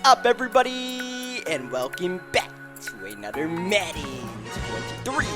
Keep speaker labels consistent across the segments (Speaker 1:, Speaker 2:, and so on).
Speaker 1: up, everybody, and welcome back to another Madden 23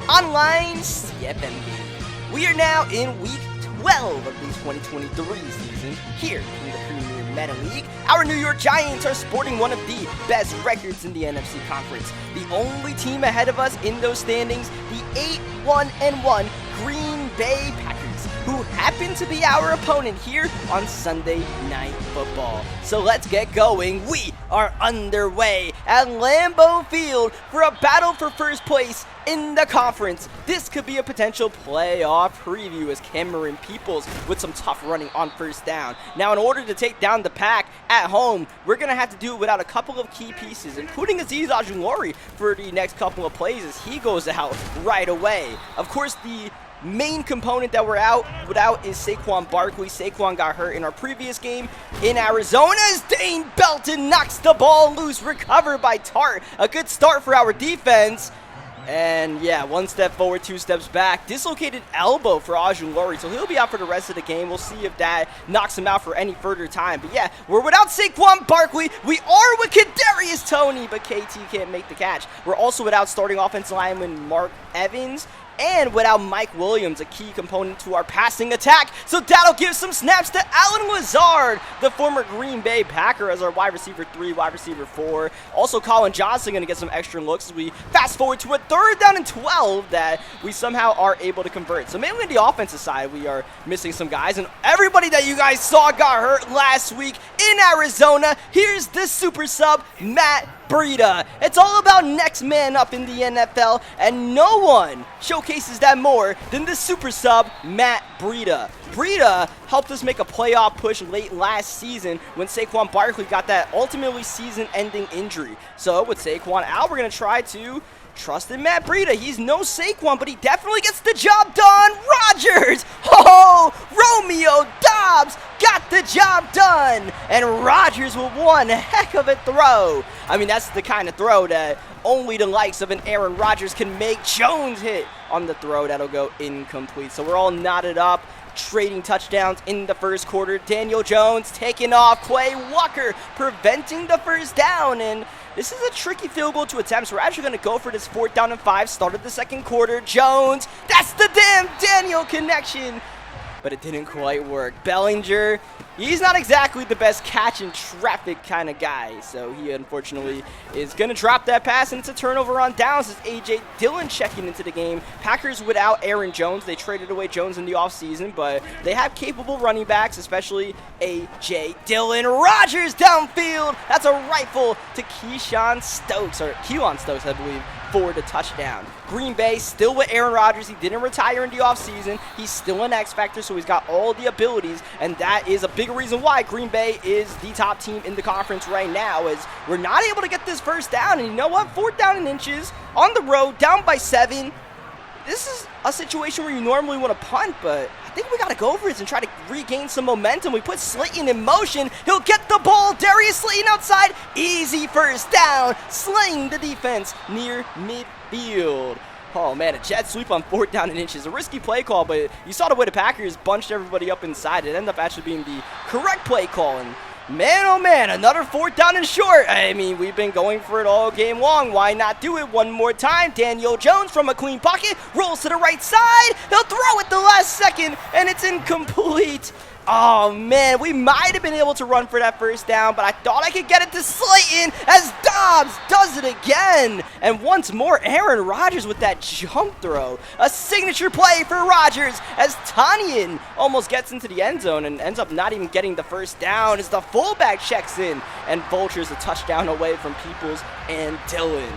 Speaker 1: online CFM game. We are now in week 12 of the 2023 season here in the Premier Madden League. Our New York Giants are sporting one of the best records in the NFC Conference. The only team ahead of us in those standings, the 8-1-1 Green Bay Packers, who happen to be our opponent here on Sunday Night Football. So let's get going. We are underway at Lambeau Field for a battle for first place in the conference. This could be a potential playoff preview as Cameron Peoples with some tough running on first down. Now, in order to take down the Pack at home, we're going to have to do it without a couple of key pieces, including Azeez Ojulari for the next couple of plays as he goes out right away. Of course, the main component that we're without is Saquon Barkley. Saquon got hurt in our previous game in Arizona as Dane Belton knocks the ball loose, recovered by Tart. A good start for our defense. And yeah, one step forward, two steps back. Dislocated elbow for Ojulari, so he'll be out for the rest of the game. We'll see if that knocks him out for any further time. But yeah, we're without Saquon Barkley. We are with Kadarius Toney, but KT can't make the catch. We're also without starting offensive lineman Mark Evans, and without Mike Williams, a key component to our passing attack. So that'll give some snaps to Allen Lazard, the former Green Bay Packer, as our wide receiver 3, wide receiver 4. Also, Colin Johnson going to get some extra looks as we fast forward to a 3rd down and 12 that we somehow are able to convert. So mainly on the offensive side, we are missing some guys. And everybody that you guys saw got hurt last week in Arizona. Here's the super sub, Matt Breida. It's all about next man up in the NFL, and no one showcases that more than the super sub, Matt Breida. Breida helped us make a playoff push late last season when Saquon Barkley got that ultimately season-ending injury. So with Saquon out, we're going to try to trust in Matt Breida. He's no Saquon, but he definitely gets the job done. Rodgers! Oh, Romeo Doubs got the job done. And Rodgers with one heck of a throw. I mean, that's the kind of throw that only the likes of an Aaron Rodgers can make. Jones hit on the throw. That'll go incomplete. So we're all knotted up, trading touchdowns in the first quarter. Daniel Jones taking off. Quay Walker preventing the first down. And this is a tricky field goal to attempt, so we're actually going to go for this 4th down and 5. Started the second quarter. Jones, that's the damn Daniel connection. But it didn't quite work. Bellinger, he's not exactly the best catch in traffic kind of guy, so he unfortunately is going to drop that pass, and it's a turnover on downs as A.J. Dillon checking into the game. Packers without Aaron Jones. They traded away Jones in the offseason, but they have capable running backs, especially A.J. Dillon. Rodgers downfield. That's a rifle to Keon Stokes, I believe, for the touchdown. Green Bay still with Aaron Rodgers. He didn't retire in the offseason. He's still an X factor, so he's got all the abilities, and that is a big reason why Green Bay is the top team in the conference right now, as we're not able to get this first down. And you know what? 4th down and inches on the road, down by 7. This is a situation where you normally want to punt, but I think we got to go for this and try to regain some momentum. We put Slayton in motion. He'll get the ball. Darius Slayton outside. Easy first down. Slaying the defense near midfield. Oh, man, a jet sweep on 4th down and inches. A risky play call, but you saw the way the Packers bunched everybody up inside. It ended up actually being the correct play call. And man, oh man, another 4th down and short. I mean, we've been going for it all game long. Why not do it one more time? Daniel Jones from a clean pocket rolls to the right side. He'll throw it the last second, and it's incomplete. Oh man, we might have been able to run for that first down, but I thought I could get it to Slayton as Dobbs does it again. And once more, Aaron Rodgers with that jump throw. A signature play for Rodgers as Tanyan almost gets into the end zone and ends up not even getting the first down as the fullback checks in and vultures a touchdown away from Peoples and Dillon.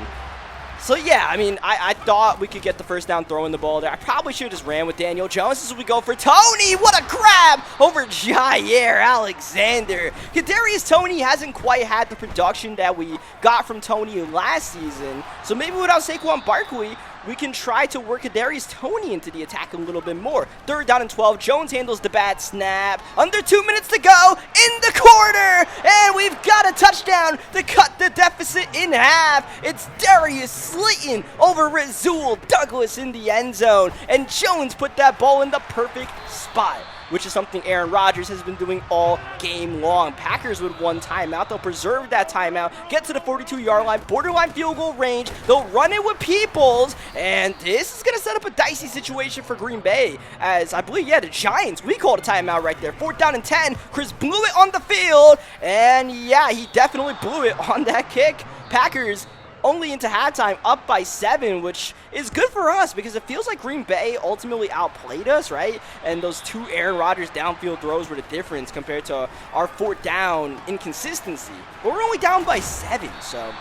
Speaker 1: So yeah, I mean, I thought we could get the first down throwing the ball there. I probably should have just ran with Daniel Jones as we go for Toney. What a grab over Jair Alexander. Kadarius Toney hasn't quite had the production that we got from Toney last season. So maybe without Saquon Barkley, we can try to work Kadarius Toney into the attack a little bit more. 3rd down and 12. Jones handles the bad snap. Under 2 minutes to go in the corner. And we've got a touchdown to cut the deficit in half. It's Darius Slayton over Rasul Douglas in the end zone. And Jones put that ball in the perfect spot. which is something Aaron Rodgers has been doing all game long. Packers with one timeout. They'll preserve that timeout, get to the 42-yard line, borderline field goal range. They'll run it with Peoples, and this is going to set up a dicey situation for Green Bay, as I believe, the Giants, we called a timeout right there. 4th down and 10. Chris blew it on the field, and he definitely blew it on that kick. Packers only into halftime up by 7, which is good for us because it feels like Green Bay ultimately outplayed us, right? And those 2 Aaron Rodgers downfield throws were the difference compared to our 4th down inconsistency. But we're only down by 7, so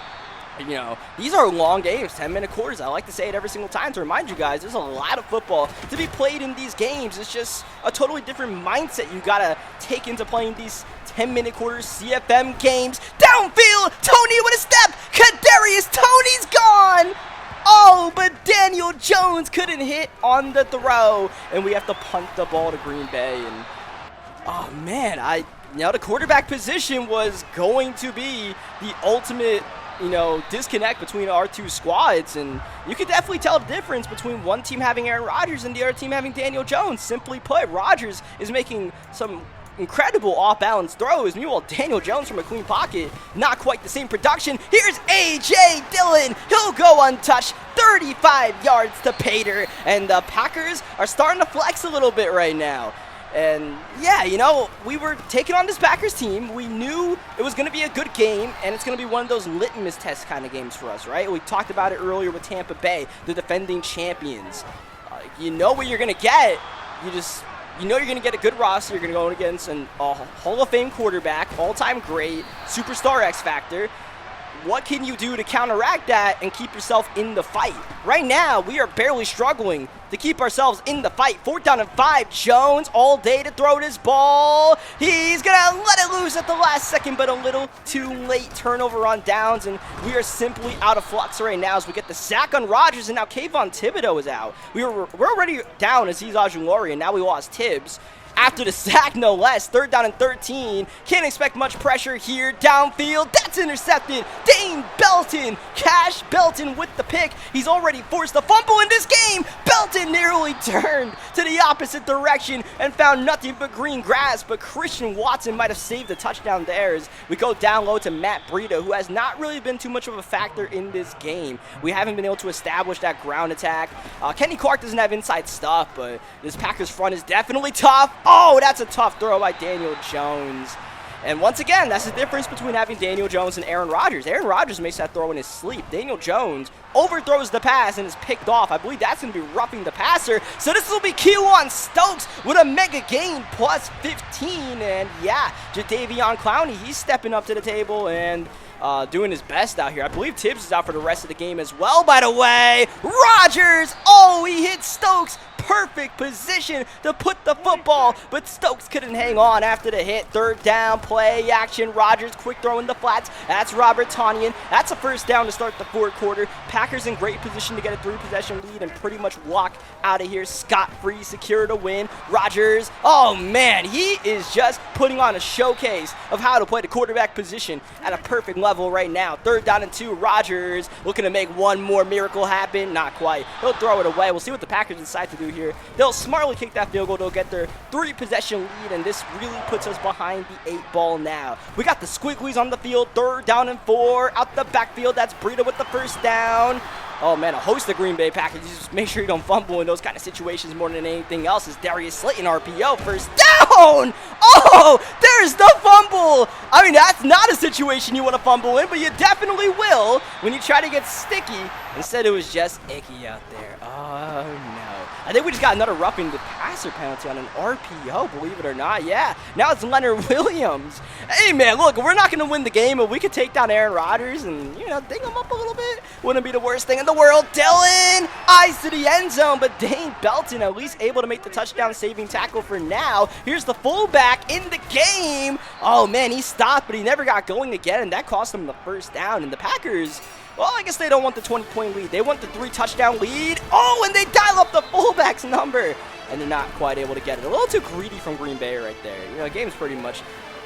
Speaker 1: these are long games, 10-minute quarters. I like to say it every single time to remind you guys, there's a lot of football to be played in these games. It's just a totally different mindset you got to take into playing these 10-minute quarters CFM games. Downfield, Tony with a step. Kadarius Toney's gone. Oh, but Daniel Jones couldn't hit on the throw, and we have to punt the ball to Green Bay. And oh man, the quarterback position was going to be the ultimate disconnect between our 2 squads, and you can definitely tell the difference between one team having Aaron Rodgers and the other team having Daniel Jones. Simply put, Rodgers is making some incredible off-balance throws. Meanwhile, Daniel Jones from a clean pocket, not quite the same production. Here's A.J. Dillon. He'll go untouched. 35 yards to Pater, and the Packers are starting to flex a little bit right now. And we were taking on this Packers team. We knew it was going to be a good game, and it's going to be one of those litmus test kind of games for us, right? We talked about it earlier with Tampa Bay, the defending champions. You know what you're going to get. You're going to get a good roster. You're going to go against a Hall of Fame quarterback, all-time great, superstar X Factor. What can you do to counteract that and keep yourself in the fight? Right now, we are barely struggling to keep ourselves in the fight. 4th down and 5. Jones all day to throw this ball. He's going to let it loose at the last second, but a little too late. Turnover on downs, and we are simply out of flux right now as we get the sack on Rodgers, and now Kayvon Thibodeau is out. We're already down as he's Ajulari, and now we lost Tibbs. After the sack, no less. 3rd down and 13. Can't expect much pressure here. Downfield. That's intercepted. Dane Belton. Cash Belton with the pick. He's already forced a fumble in this game. Belton nearly turned to the opposite direction and found nothing but green grass. But Christian Watson might have saved the touchdown there as we go down low to Matt Breida, who has not really been too much of a factor in this game. We haven't been able to establish that ground attack. Kenny Clark doesn't have inside stuff, but this Packers front is definitely tough. Oh, that's a tough throw by Daniel Jones. And once again, that's the difference between having Daniel Jones and Aaron Rodgers. Aaron Rodgers makes that throw in his sleep. Daniel Jones overthrows the pass and is picked off. I believe that's going to be roughing the passer. So this will be Kewan Stokes with a mega gain, plus 15. And Jadeveon Clowney, he's stepping up to the table and doing his best out here. I believe Tibbs is out for the rest of the game as well, by the way. Rodgers, he hit Stokes. Perfect position to put the football, but Stokes couldn't hang on after the hit. 3rd down, play action. Rodgers quick throw in the flats. That's Robert Tonyan. That's a 1st down to start the 4th quarter. Packers in great position to get a 3-possession lead and pretty much walk out of here scot-free, secure to win. Rodgers, oh man, he is just putting on a showcase of how to play the quarterback position at a perfect level right now. 3rd down and 2. Rodgers looking to make one more miracle happen. Not quite. He'll throw it away. We'll see what the Packers decide to do here. They'll smartly kick that field goal. They'll get their 3-possession lead, and this really puts us behind the 8 ball now. We got the squigglies on the field. 3rd down and 4. Out the backfield, that's Breida with the 1st down. Oh man, a host of Green Bay Packers. Just make sure you don't fumble in those kind of situations more than anything else. Is Darius Slayton RPO. 1st down! Oh, there's the fumble! I mean, that's not a situation you want to fumble in, but you definitely will when you try to get sticky. Instead, it was just icky out there. Oh no. I think we just got another roughing the passer penalty on an RPO, believe it or not. Yeah, now it's Leonard Williams. Hey man, look, we're not going to win the game, but we could take down Aaron Rodgers and, ding him up a little bit. Wouldn't be the worst thing in the world. Dillon, eyes to the end zone, but Dane Belton at least able to make the touchdown saving tackle for now. Here's the fullback in the game. Oh man, he stopped, but he never got going again, and that cost him the 1st down. And the Packers, well, I guess they don't want the 20-point lead. They want the 3-touchdown lead. Oh, and they dial up the fullback's number, and they're not quite able to get it. A little too greedy from Green Bay right there. The game's pretty much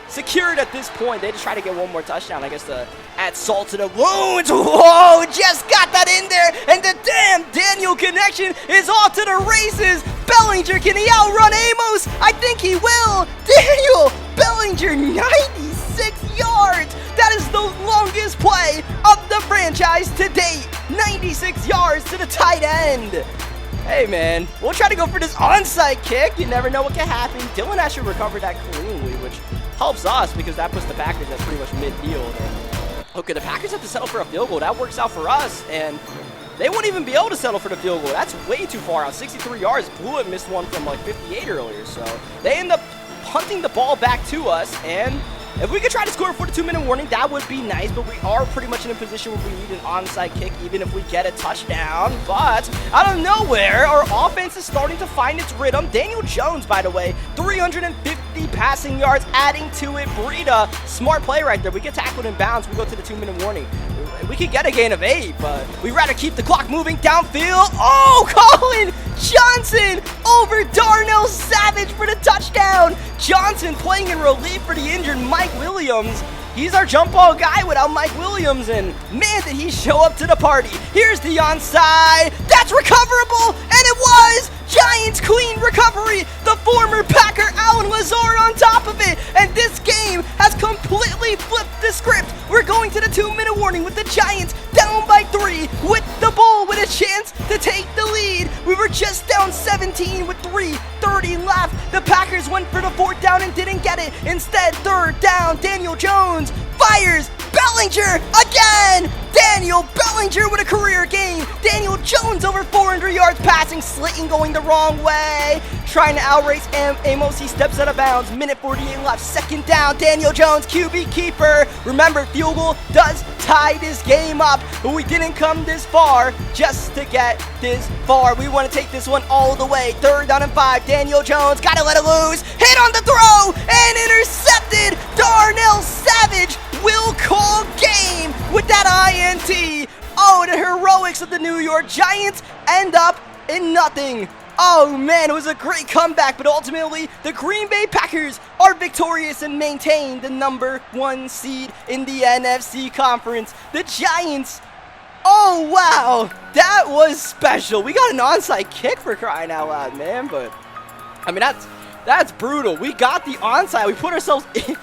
Speaker 1: secured at this point. They just try to get one more touchdown, I guess, to add salt to the wounds. Whoa, just got that in there, and the damn Daniel connection is off to the races. Bellinger, can he outrun Amos? I think he will. Daniel Bellinger, 96 yards. That is the longest play of the franchise to date. 96 yards to the tight end. Hey, man, we'll try to go for this onside kick. You never know what can happen. Dylan actually recovered that cleanly, which helps us because that puts the Packers at pretty much midfield. And, okay, the Packers have to settle for a field goal. That works out for us, and they won't even be able to settle for the field goal. That's way too far out. 63 yards. Blewett missed one from like 58 earlier, so they end up punting the ball back to us, and if we could try to score for the 2-minute warning, that would be nice, but we are pretty much in a position where we need an onside kick even if we get a touchdown. But out of nowhere, our offense is starting to find its rhythm. Daniel Jones, by the way, 350 passing yards, adding to it. Breida, smart play right there. We get tackled in bounds. We go to the 2-minute warning. We could get a gain of 8, but we'd rather keep the clock moving downfield. Oh, Colin Johnson over Darnell Savage for the touchdown. Johnson playing in relief for the injured Mike Williams. He's our jump ball guy without Mike Williams, and man, did he show up to the party. Here's the onside. That's recoverable, and it was. Giants clean recovery. The former Packer Alan Lazard on top of it, and this game has completely flipped the script. We're going to the 2-minute warning with the Giants down by 3 with the ball with a chance to take the lead. We were just down 17 with 3:30 left. The Packers went for the 4th down and didn't get it. Instead, 3rd down, Daniel Jones fires. Bellinger again! Daniel Bellinger with a career game. Daniel Jones over 400 yards passing. Slayton going the wrong way. Trying to outrace Amos. He steps out of bounds. Minute 48 left. 2nd down. Daniel Jones, QB keeper. Remember, field goal does tie this game up, but we didn't come this far just to get this far. We want to take this one all the way. 3rd down and 5. Daniel Jones, gotta let it loose. Hit on the throw and intercepted. Darnell Savage will call game with that INT. Oh, the heroics of the New York Giants end up in nothing. Oh man, it was a great comeback, but ultimately the Green Bay Packers are victorious and maintain the #1 seed in the NFC Conference. The Giants, oh wow, that was special. We got an onside kick for crying out loud, man, but I mean, that's brutal. We got the onside. We put ourselves in,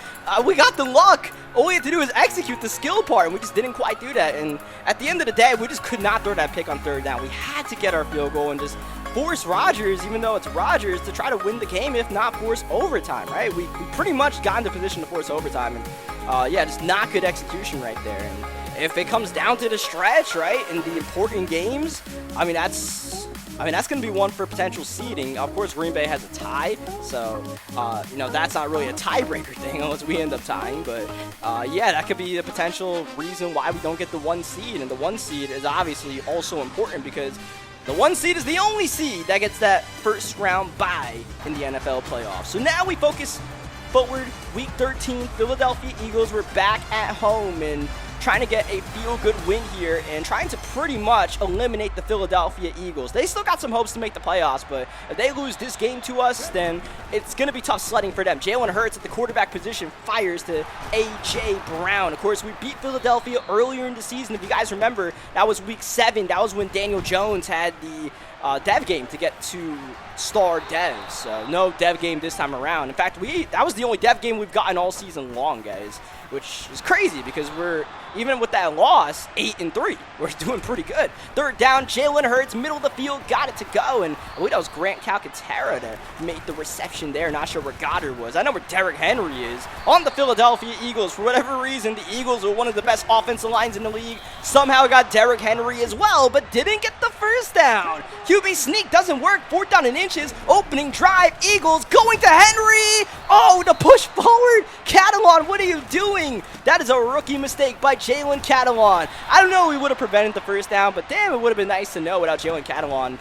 Speaker 1: we got the luck. All we had to do was execute the skill part, and we just didn't quite do that. And at the end of the day, we just could not throw that pick on 3rd down. We had to get our field goal and just force Rodgers, even though it's Rodgers, to try to win the game, if not force overtime, right? We pretty much got into position to force overtime, and yeah, just not good execution right there. And if it comes down to the stretch, right, in the important games, I mean, that's going to be one for potential seeding. Of course, Green Bay has a tie, so, you know, that's not really a tiebreaker thing unless we end up tying. But, yeah, that could be a potential reason why we don't get the 1 seed. And the 1 seed is obviously also important because the 1 seed is the only seed that gets that 1st round bye in the NFL playoffs. So now we focus forward. Week 13, Philadelphia Eagles. We're back at home and trying to get a feel-good win here and trying to pretty much eliminate the Philadelphia Eagles. They still got some hopes to make the playoffs, but if they lose this game to us, then it's going to be tough sledding for them. Jalen Hurts at the quarterback position fires to A.J. Brown. Of course, we beat Philadelphia earlier in the season. If you guys remember, that was week 7. That was when Daniel Jones had the dev game to get to star devs. So no dev game this time around. In fact, that was the only dev game we've gotten all season long, guys, which is crazy because we're, even with that loss, 8-3. We're doing pretty good. 3rd down, Jalen Hurts, middle of the field, got it to go, and I believe that was Grant Calcaterra that made the reception there. Not sure where Goddard was. I know where Derrick Henry is. On the Philadelphia Eagles, for whatever reason, the Eagles are one of the best offensive lines in the league. Somehow got Derrick Henry as well, but didn't get the 1st down. QB sneak doesn't work. 4th down and inches. Opening drive. Eagles going to Henry. Oh, the push forward. Catalan, what are you doing? That is a rookie mistake by Jalen Catalan. I don't know if we would have prevented the 1st down, but damn, it would have been nice to know without Jalen Catalan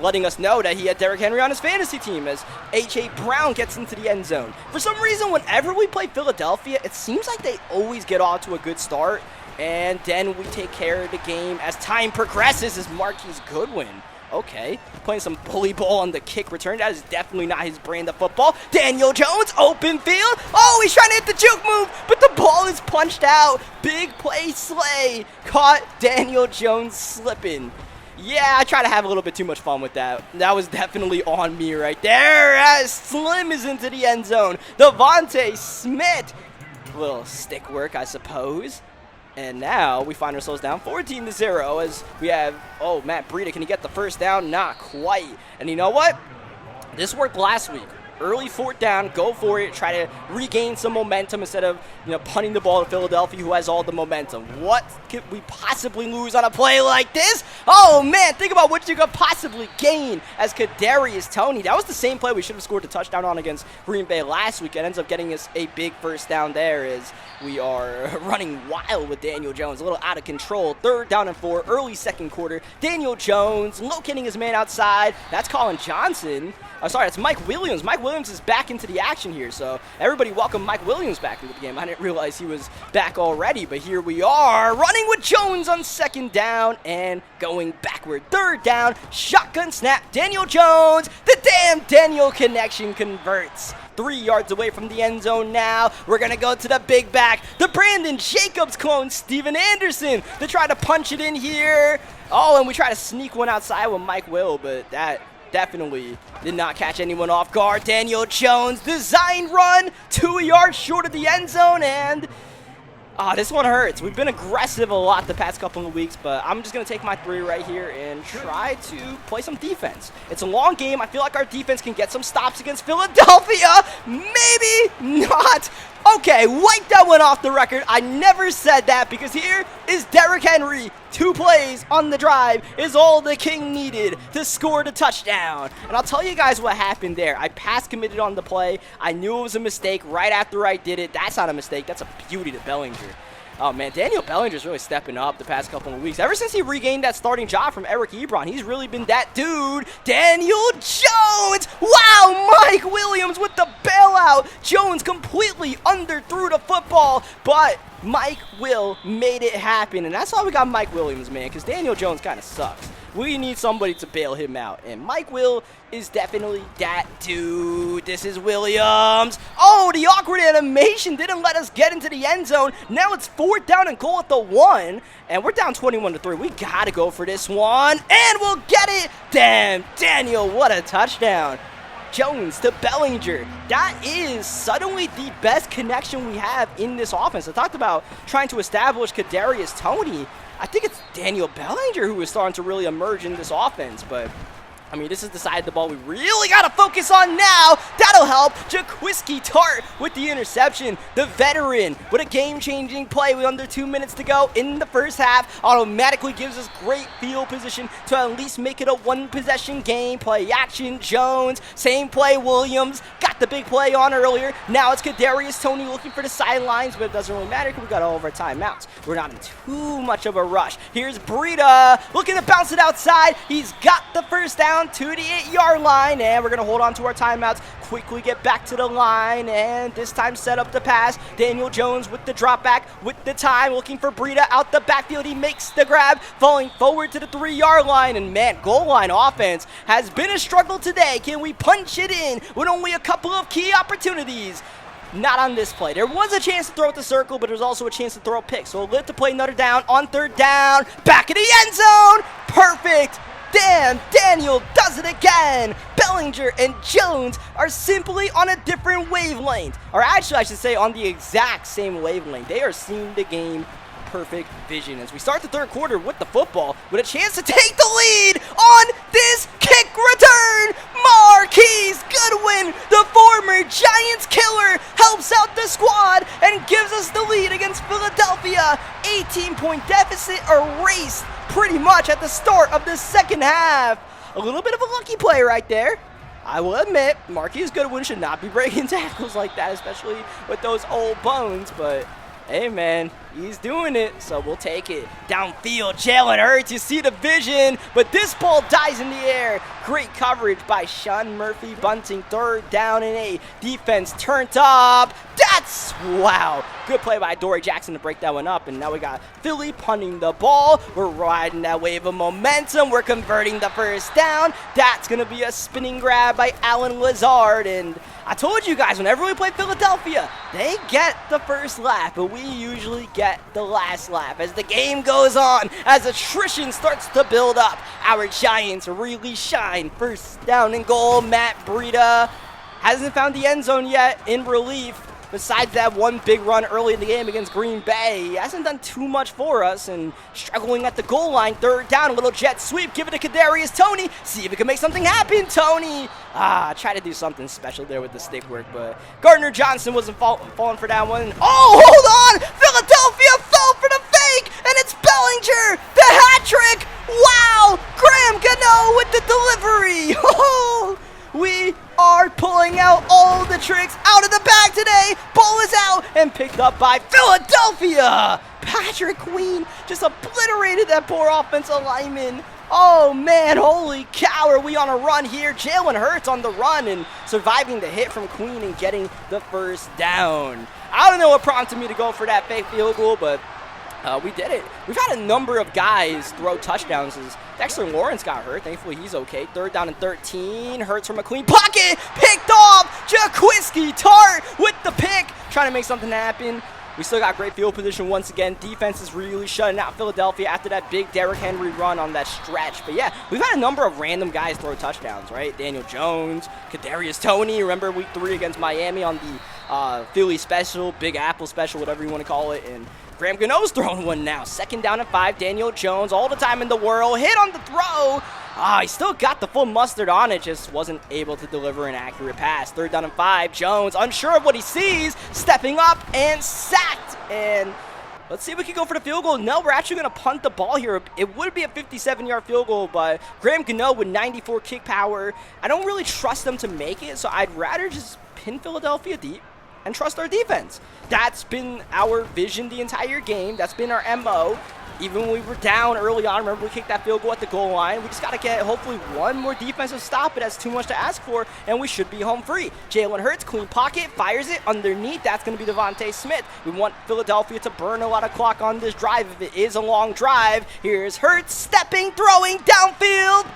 Speaker 1: letting us know that he had Derrick Henry on his fantasy team as A.J. Brown gets into the end zone. For some reason, whenever we play Philadelphia, it seems like they always get off to a good start, and then we take care of the game as time progresses as Marquise Goodwin. Okay, playing some bully ball on the kick return. That is definitely not his brand of football. Daniel Jones, open field. Oh, he's trying to hit the juke move, but the ball is punched out. Big play Slay caught Daniel Jones slipping. Yeah, I try to have a little bit too much fun with that. That was definitely on me right there as Slim is into the end zone. Devontae Smith. A little stick work, I suppose. And now we find ourselves down 14-0 as we have, oh, Matt Breida, can he get the first down? Not quite. And you know what? This worked last week. Early fourth down, go for it, try to regain some momentum instead of, punting the ball to Philadelphia, who has all the momentum. What could we possibly lose on a play like this? Oh, man, think about what you could possibly gain as Kadarius Toney. That was the same play we should have scored a touchdown on against Green Bay last week. It ends up getting us a big first down there as we are running wild with Daniel Jones, a little out of control. 3rd down and 4, early second quarter. Daniel Jones locating his man outside. That's Colin Johnson. Oh, sorry, that's Mike Williams. Mike Williams is back into the action here, so everybody welcome Mike Williams back into the game. I didn't realize he was back already, but here we are, running with Jones on 2nd down and going backward. 3rd down, shotgun snap, Daniel Jones. The damn Daniel connection converts. 3 yards away from the end zone now. We're going to go to the big back, the Brandon Jacobs clone, Steven Anderson, to try to punch it in here. Oh, and we try to sneak one outside with Mike Will, but that definitely did not catch anyone off guard. Daniel Jones, design run, 2 yards short of the end zone, and this one hurts. We've been aggressive a lot the past couple of weeks, but I'm just going to take my 3 right here and try to play some defense. It's a long game. I feel like our defense can get some stops against Philadelphia. Maybe not. Okay, wipe that one off the record. I never said that because here is Derrick Henry. 2 plays on the drive is all the King needed to score the touchdown. And I'll tell you guys what happened there. I pass committed on the play. I knew it was a mistake right after I did it. That's not a mistake. That's a beauty to Bellinger. Oh, man, Daniel Bellinger's really stepping up the past couple of weeks. Ever since he regained that starting job from Eric Ebron, he's really been that dude. Daniel Jones! Wow, Mike Williams with the bailout. Jones completely underthrew the football, but Mike Will made it happen. And that's why we got Mike Williams, man, because Daniel Jones kind of sucks. We need somebody to bail him out, and Mike Will is definitely that dude. This is Williams. Oh, the awkward animation didn't let us get into the end zone. Now it's 4th down and goal at the 1, and we're down 21-3. We got to go for this one, and we'll get it. Damn, Daniel, what a touchdown. Jones to Bellinger. That is suddenly the best connection we have in this offense. I talked about trying to establish Kadarius Toney. I think it's Daniel Bellinger who is starting to really emerge in this offense, but I mean, this is the side of the ball we really got to focus on now. That'll help. Jaquiski Tart with the interception. The veteran with a game-changing play with under 2 minutes to go in the first half automatically gives us great field position to at least make it a 1-possession game. Play action, Jones. Same play, Williams. Got the big play on earlier. Now it's Kadarius Toney looking for the sidelines, but it doesn't really matter because we got all of our timeouts. We're not in too much of a rush. Here's Breida looking to bounce it outside. He's got the first down to the 8-yard line, and we're going to hold on to our timeouts, quickly get back to the line, and this time set up the pass. Daniel Jones with the drop back, with the time, looking for Breida out the backfield. He makes the grab, falling forward to the 3-yard line, and man, goal line offense has been a struggle today. Can we punch it in with only a couple of key opportunities? Not on this play. There was a chance to throw at the circle, but there's also a chance to throw a pick. So we'll live to play another down on 3rd down. Back in the end zone. Perfect. Damn, Daniel does it again. Bellinger and Jones are simply on a different wavelength. Or actually, I should say on the exact same wavelength. They are seeing the game perfect vision as we start the 3rd quarter with the football with a chance to take the lead on this kick return. Marquise Goodwin, the former Giants killer, helps out the squad and gives us the lead against Philadelphia. 18-point deficit erased pretty much at the start of the 2nd half. A little bit of a lucky play right there. I will admit, Marquise Goodwin should not be breaking tackles like that, especially with those old bones, but hey, man, he's doing it, so we'll take it. Downfield, Jalen Hurts, you see the vision, but this ball dies in the air. Great coverage by Sean Murphy Bunting. 3rd down and 8. Defense turned up. That's, wow. Good play by Dory Jackson to break that one up, and now we got Philly punting the ball. We're riding that wave of momentum. We're converting the first down. That's going to be a spinning grab by Allen Lazard, and I told you guys, whenever we play Philadelphia, they get the first laugh, but we usually get at the last lap as the game goes on, as attrition starts to build up. Our Giants really shine. First down and goal. Matt Breida hasn't found the end zone yet in relief. Besides that one big run early in the game against Green Bay, he hasn't done too much for us, and struggling at the goal line. Third down, a little jet sweep, give it to Kadarius Toney. See if we can make something happen, Toney. Try to do something special there with the stick work, but Gardner Johnson wasn't falling for that one. Oh, hold on! Philadelphia fell for the fake, and it's Bellinger, the hat trick. Wow, Graham Gano with the delivery. Oh, we are pulling out all the tricks out of the bag today. Ball is out and picked up by Philadelphia. Patrick Queen just obliterated that poor offensive lineman. Oh man, holy cow, are we on a run here? Jalen Hurts on the run and surviving the hit from Queen and getting the first down. I don't know what prompted me to go for that fake field goal, but we did it. We've had a number of guys throw touchdowns as Dexter Lawrence got hurt. Thankfully, he's okay. Third down and 13. Hurts from a clean pocket. Picked off. Jaquiski Tart with the pick. Trying to make something happen. We still got great field position once again. Defense is really shutting out Philadelphia after that big Derrick Henry run on that stretch. But yeah, we've had a number of random guys throw touchdowns, right? Daniel Jones, Kadarius Toney. Remember week 3 against Miami on the Philly special, Big Apple special, whatever you want to call it. And Graham Gano's throwing one now. Second down and 5. Daniel Jones, all the time in the world. Hit on the throw. He still got the full mustard on it, just wasn't able to deliver an accurate pass. Third down and 5. Jones, unsure of what he sees, stepping up and sacked. And let's see if we can go for the field goal. No, we're actually going to punt the ball here. It would be a 57-yard field goal, but Graham Gano with 94 kick power. I don't really trust them to make it, so I'd rather just pin Philadelphia deep and trust our defense. That's been our vision the entire game. That's been our MO. Even when we were down early on, remember we kicked that field goal at the goal line. We just got to get hopefully one more defensive stop. It has too much to ask for, and we should be home free. Jalen Hurts, clean pocket, fires it underneath. That's going to be Devontae Smith. We want Philadelphia to burn a lot of clock on this drive if it is a long drive. Here's Hurts stepping, throwing downfield.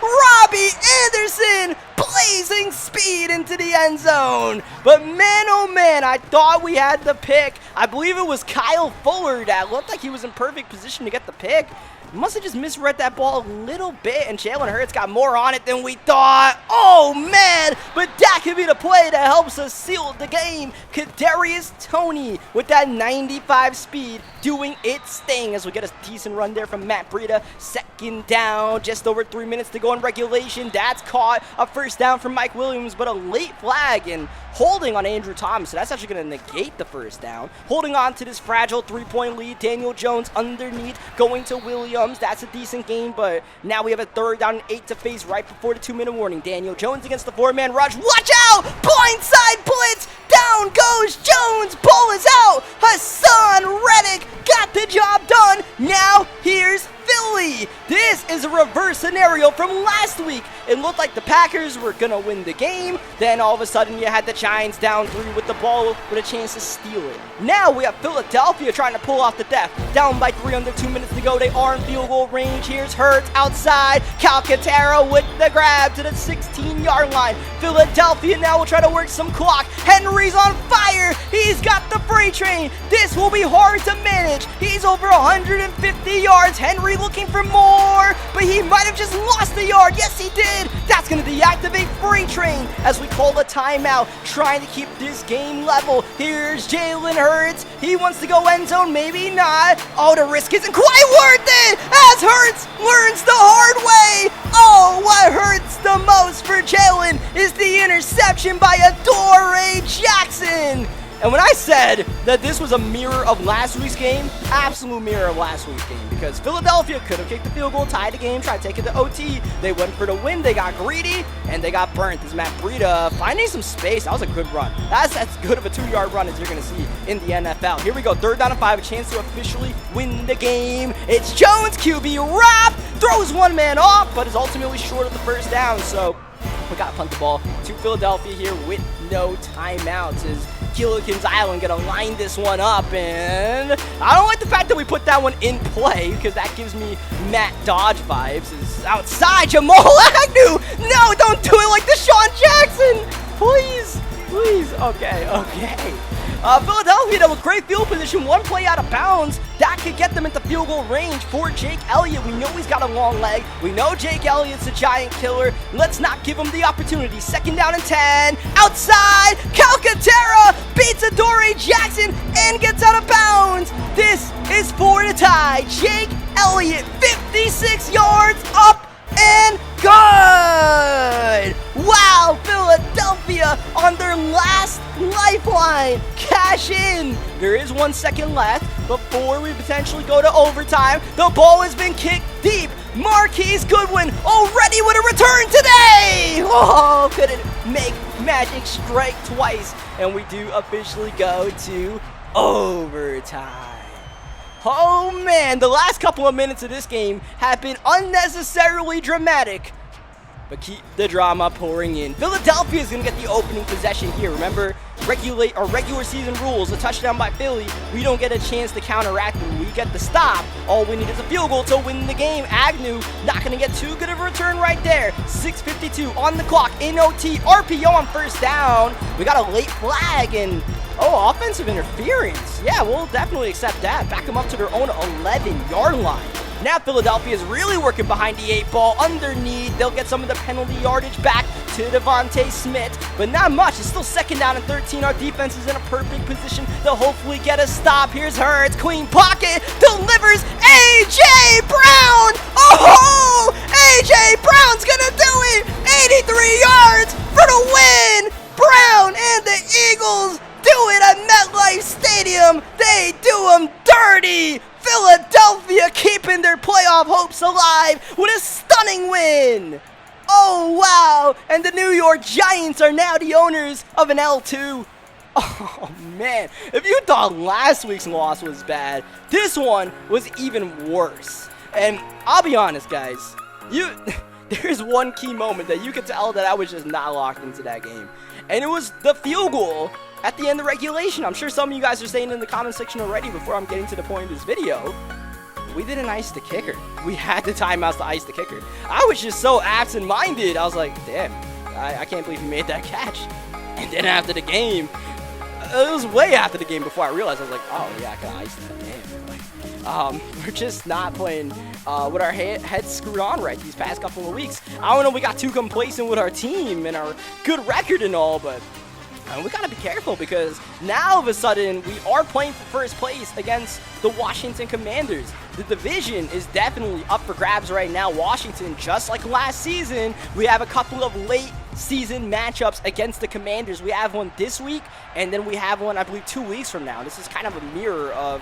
Speaker 1: Robbie Anderson blazing speed into the end zone. But man, oh man, I thought we had the pick. I believe it was Kyle Fuller that looked like he was in perfect position to get the pick. Must have just misread that ball a little bit, and Jalen Hurts got more on it than we thought. Oh, man, but that could be the play that helps us seal the game. Kadarius Toney with that 95 speed doing its thing as we get a decent run there from Matt Breida. Second down, just over 3 minutes to go in regulation. That's caught. A first down from Mike Williams, but a late flag and holding on Andrew Thomas. So that's actually going to negate the first down. Holding on to this fragile 3-point lead. Daniel Jones underneath going to Williams. That's a decent game, but now we have a third down and 8 to face right before the 2-minute warning. Daniel Jones against the 4-man rush. Watch out! Blindside blitz! Down goes Jones! Ball is out! Hassan Reddick got the job done! Now here's Philly. This is a reverse scenario from last week. It looked like the Packers were going to win the game. Then all of a sudden you had the Giants down 3 with the ball with a chance to steal it. Now we have Philadelphia trying to pull off the death. Down by 3 under 2 minutes to go. They are in field goal range. Here's Hurts outside. Calcaterra with the grab to the 16-yard line. Philadelphia now will try to work some clock. Henry's on fire. He's got the freight train. This will be hard to manage. He's over 150 yards. Henry looking for more, but he might have just lost a yard. Yes, he did. That's going to deactivate freight train as we call a timeout, trying to keep this game level. Here's Jalen Hurts. He wants to go end zone, maybe not. Oh, the risk isn't quite worth it as Hurts learns the hard way. Oh, what hurts the most for Jalen is the interception by Adoree Jackson. And when I said that this was a mirror of last week's game, absolute mirror of last week's game, because Philadelphia could have kicked the field goal, tied the game, tried to take it to OT. They went for the win. They got greedy, and they got burnt. This is Matt Breida finding some space. That was a good run. That's as good of a 2-yard run as you're going to see in the NFL. Here we go. Third down and 5, a chance to officially win the game. It's Jones, QB wrap, throws one man off, but is ultimately short of the first down. So we got to punt the ball to Philadelphia here with no timeouts. As Gilligan's Island gonna line this one up, and I don't like the fact that we put that one in play because that gives me Matt Dodge vibes. Is outside Jamal Agnew. No, don't do it like Deshaun Jackson. Please. Okay. Philadelphia, though, with great field position, one play out of bounds. That could get them into field goal range for Jake Elliott. We know he's got a long leg. We know Jake Elliott's a giant killer. Let's not give him the opportunity. 2nd down and 10. Outside, Calcaterra beats Adoree Jackson and gets out of bounds. This is for the tie. Jake Elliott, 56 yards up and good! Wow, Philadelphia on their last lifeline. Cash in. There is 1 second left before we potentially go to overtime. The ball has been kicked deep. Marquise Goodwin already with a return today! Oh, couldn't make magic strike twice. And we do officially go to overtime. Oh man, the last couple of minutes of this game have been unnecessarily dramatic, but keep the drama pouring in. Philadelphia is going to get the opening possession here. Remember, regular season rules, a touchdown by Philly, we don't get a chance to counteract them. We get the stop. All we need is a field goal to win the game. Agnew not going to get too good of a return right there. 6:52 on the clock in OT. RPO on 1st down. We got a late flag and offensive interference. Yeah, we'll definitely accept that. Back them up to their own 11-yard line. Now Philadelphia is really working behind the 8 ball underneath. They'll get some of the penalty yardage back to Devontae Smith, but not much. It's still 2nd down and 13. Our defense is in a perfect position to hopefully get a stop. Here's Hurts, clean pocket, delivers A.J. Brown. Oh, A.J. Brown's gonna do it. 83 yards for the win. Brown and the Eagles do it at MetLife Stadium. They do them dirty. Philadelphia keeping their playoff hopes alive with a stunning win. Oh, wow. And the New York Giants are now the owners of an L2. Oh, man. If you thought last week's loss was bad, this one was even worse. And I'll be honest, guys. There's one key moment that you could tell that I was just not locked into that game. And it was the field goal at the end of regulation. I'm sure some of you guys are saying in the comment section already before I'm getting to the point of this video. We didn't ice the kicker. We had the timeouts to ice the kicker. I was just so absent-minded. I was like, damn, I can't believe he made that catch. And then after the game, it was way after the game before I realized, I was like, oh yeah, I can ice that. Damn. We're just not playing with our heads screwed on right these past couple of weeks. I don't know, we got too complacent with our team and our good record and all, but we got to be careful because now all of a sudden we are playing for first place against the Washington Commanders. The division is definitely up for grabs right now. Washington, just like last season, we have a couple of late season matchups against the Commanders. We have one this week, and then we have one, I believe, 2 weeks from now. This is kind of a mirror of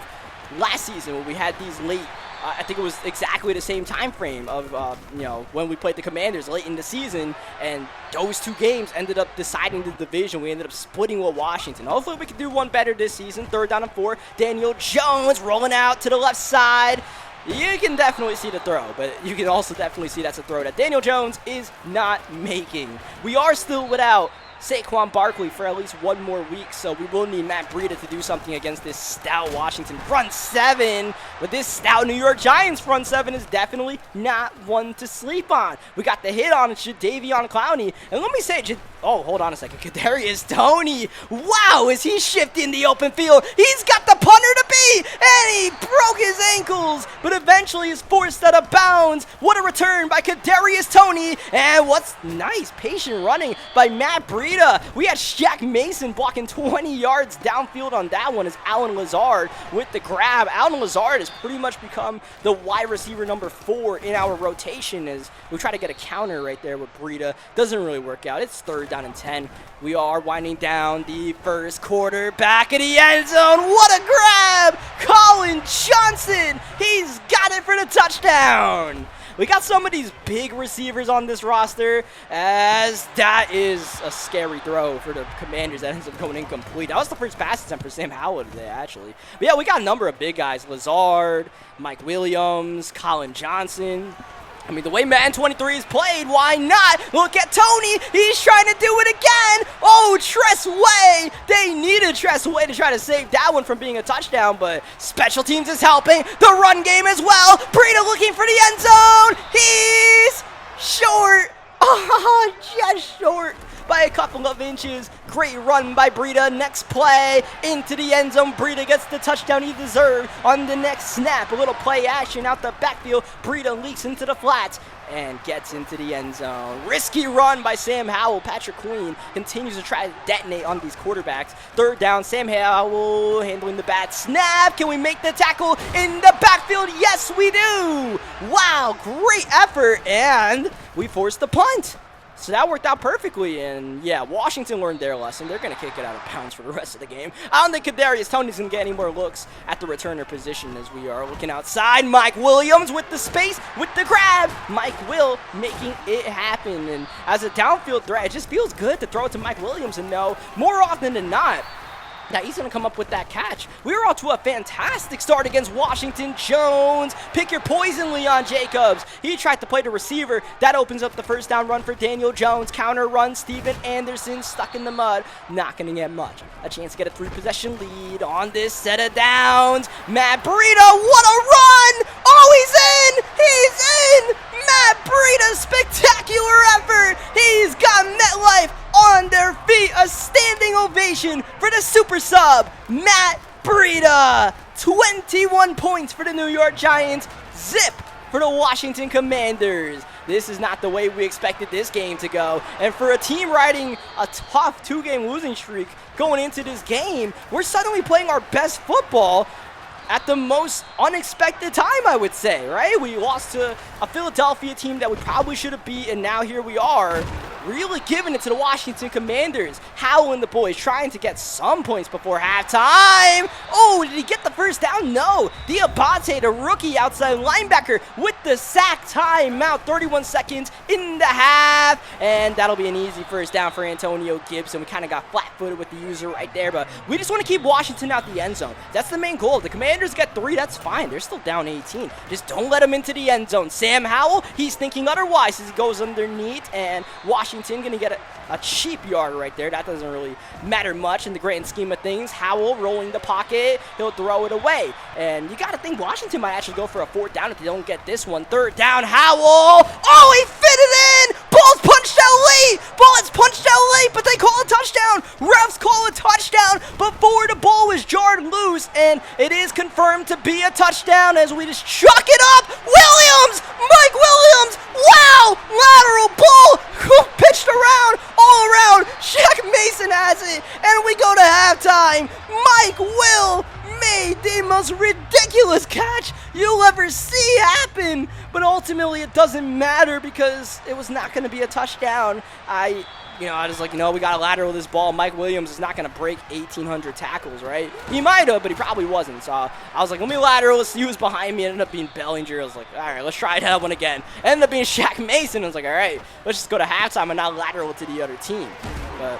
Speaker 1: last season when we had these late, I think it was exactly the same time frame of, when we played the Commanders late in the season, and those 2 games ended up deciding the division. We ended up splitting with Washington. Hopefully we can do one better this season. 3rd down and 4. Daniel Jones rolling out to the left side. You can definitely see the throw, but you can also definitely see that's a throw that Daniel Jones is not making. We are still without Saquon Barkley for at least 1 more week, so we will need Matt Breida to do something against this stout Washington front 7. But this stout New York Giants front 7 is definitely not one to sleep on. We got the hit on Jadeveon Clowney, and let me say, hold on a second, Kadarius Toney. Wow, is he shifting the open field? He's got the punter to beat, and he broke his ankles, but eventually is forced out of bounds. What a return by Kadarius Toney, and what's nice, patient running by Matt Breida. We had Shaq Mason blocking 20 yards downfield on that one as Allen Lazard with the grab. Allen Lazard has pretty much become the wide receiver number 4 in our rotation as we try to get a counter right there with Breida. Doesn't really work out. It's 3rd down and 10. We are winding down the first quarter. Back in the end zone. What a grab! Colin Johnson. He's got it for the touchdown. We got some of these big receivers on this roster, as that is a scary throw for the Commanders that ends up going incomplete. That was the first pass attempt for Sam Howell today, actually. But yeah, we got a number of big guys. Lazard, Mike Williams, Colin Johnson. I mean, the way Madden 23 is played, why not? Look at Toney. He's trying to do it again. Oh, Tress Way. They needed Tress Way to try to save that one from being a touchdown, but special teams is helping. The run game as well. Breida looking for the end zone. He's short. Oh, just short. by a couple of inches. Great run by Breida. Next play into the end zone. Breida gets the touchdown he deserved on the next snap. A little play action out the backfield. Breida leaks into the flats and gets into the end zone. Risky run by Sam Howell. Patrick Queen continues to try to detonate on these quarterbacks. Third down, Sam Howell handling the bad snap. Can we make the tackle in the backfield? Yes, we do. Wow, great effort, and we forced the punt. So that worked out perfectly, and yeah, Washington learned their lesson. They're going to kick it out of bounds for the rest of the game. I don't think Kadarius Toney's going to get any more looks at the returner position as we are looking outside. Mike Williams with the space, with the grab. Mike Will making it happen, and as a downfield threat, it just feels good to throw it to Mike Williams and know more often than not that he's going to come up with that catch. We were off to a fantastic start against Washington. Jones, pick your poison, Leon Jacobs. He tried to play the receiver. That opens up the first down run for Daniel Jones. Counter run, Steven Anderson stuck in the mud. Not going to get much. A chance to get a 3-possession lead on this set of downs. Matt Breida, what a run! Oh, he's in! He's in! Matt Breida, spectacular effort! He's got MetLife on their feet. A standing ovation for the super sub, Matt Breida. 21 points for the New York Giants. Zip for the Washington Commanders. This is not the way we expected this game to go. And for a team riding a tough 2-game losing streak going into this game, we're suddenly playing our best football at the most unexpected time, I would say, right? We lost to a Philadelphia team that we probably should have beat, and now here we are, really giving it to the Washington Commanders. Howell and the boys trying to get some points before halftime. Oh, did he get the first down? No. Diabate, the rookie outside linebacker, with the sack timeout. 31 seconds in the half, and that'll be an easy first down for Antonio Gibson. We kind of got flat-footed with the user right there, but we just want to keep Washington out the end zone. That's the main goal. The Commanders get 3, that's fine. They're still down 18. Just don't let them into the end zone. Sam Howell, he's thinking otherwise as he goes underneath, and Washington going to get a cheap yard right there. That doesn't really matter much in the grand scheme of things. Howell rolling the pocket. He'll throw it away. And you got to think Washington might actually go for a 4th down if they don't get this one. 3rd down, Howell. Oh, he fit it in. Ball's punched out late. Ball is punched out late, but they call a touchdown. Refs call a touchdown before the ball was jarred loose, and it is confirmed to be a touchdown as we just chuck it up. Williams, Mike Williams. Wow, lateral ball. Pitched around, all around. Shaq Mason has it, and we go to halftime. Mike Will made the most ridiculous catch you'll ever see happen, but ultimately it doesn't matter because it was not going to be a touchdown. I was like, we got to lateral this ball. Mike Williams is not going to break 1,800 tackles, right? He might have, but he probably wasn't. So I was like, let me lateral. Let's see who's behind me. It ended up being Bellinger. I was like, all right, let's try that one again. It ended up being Shaq Mason. I was like, all right, let's just go to halftime and not lateral to the other team. But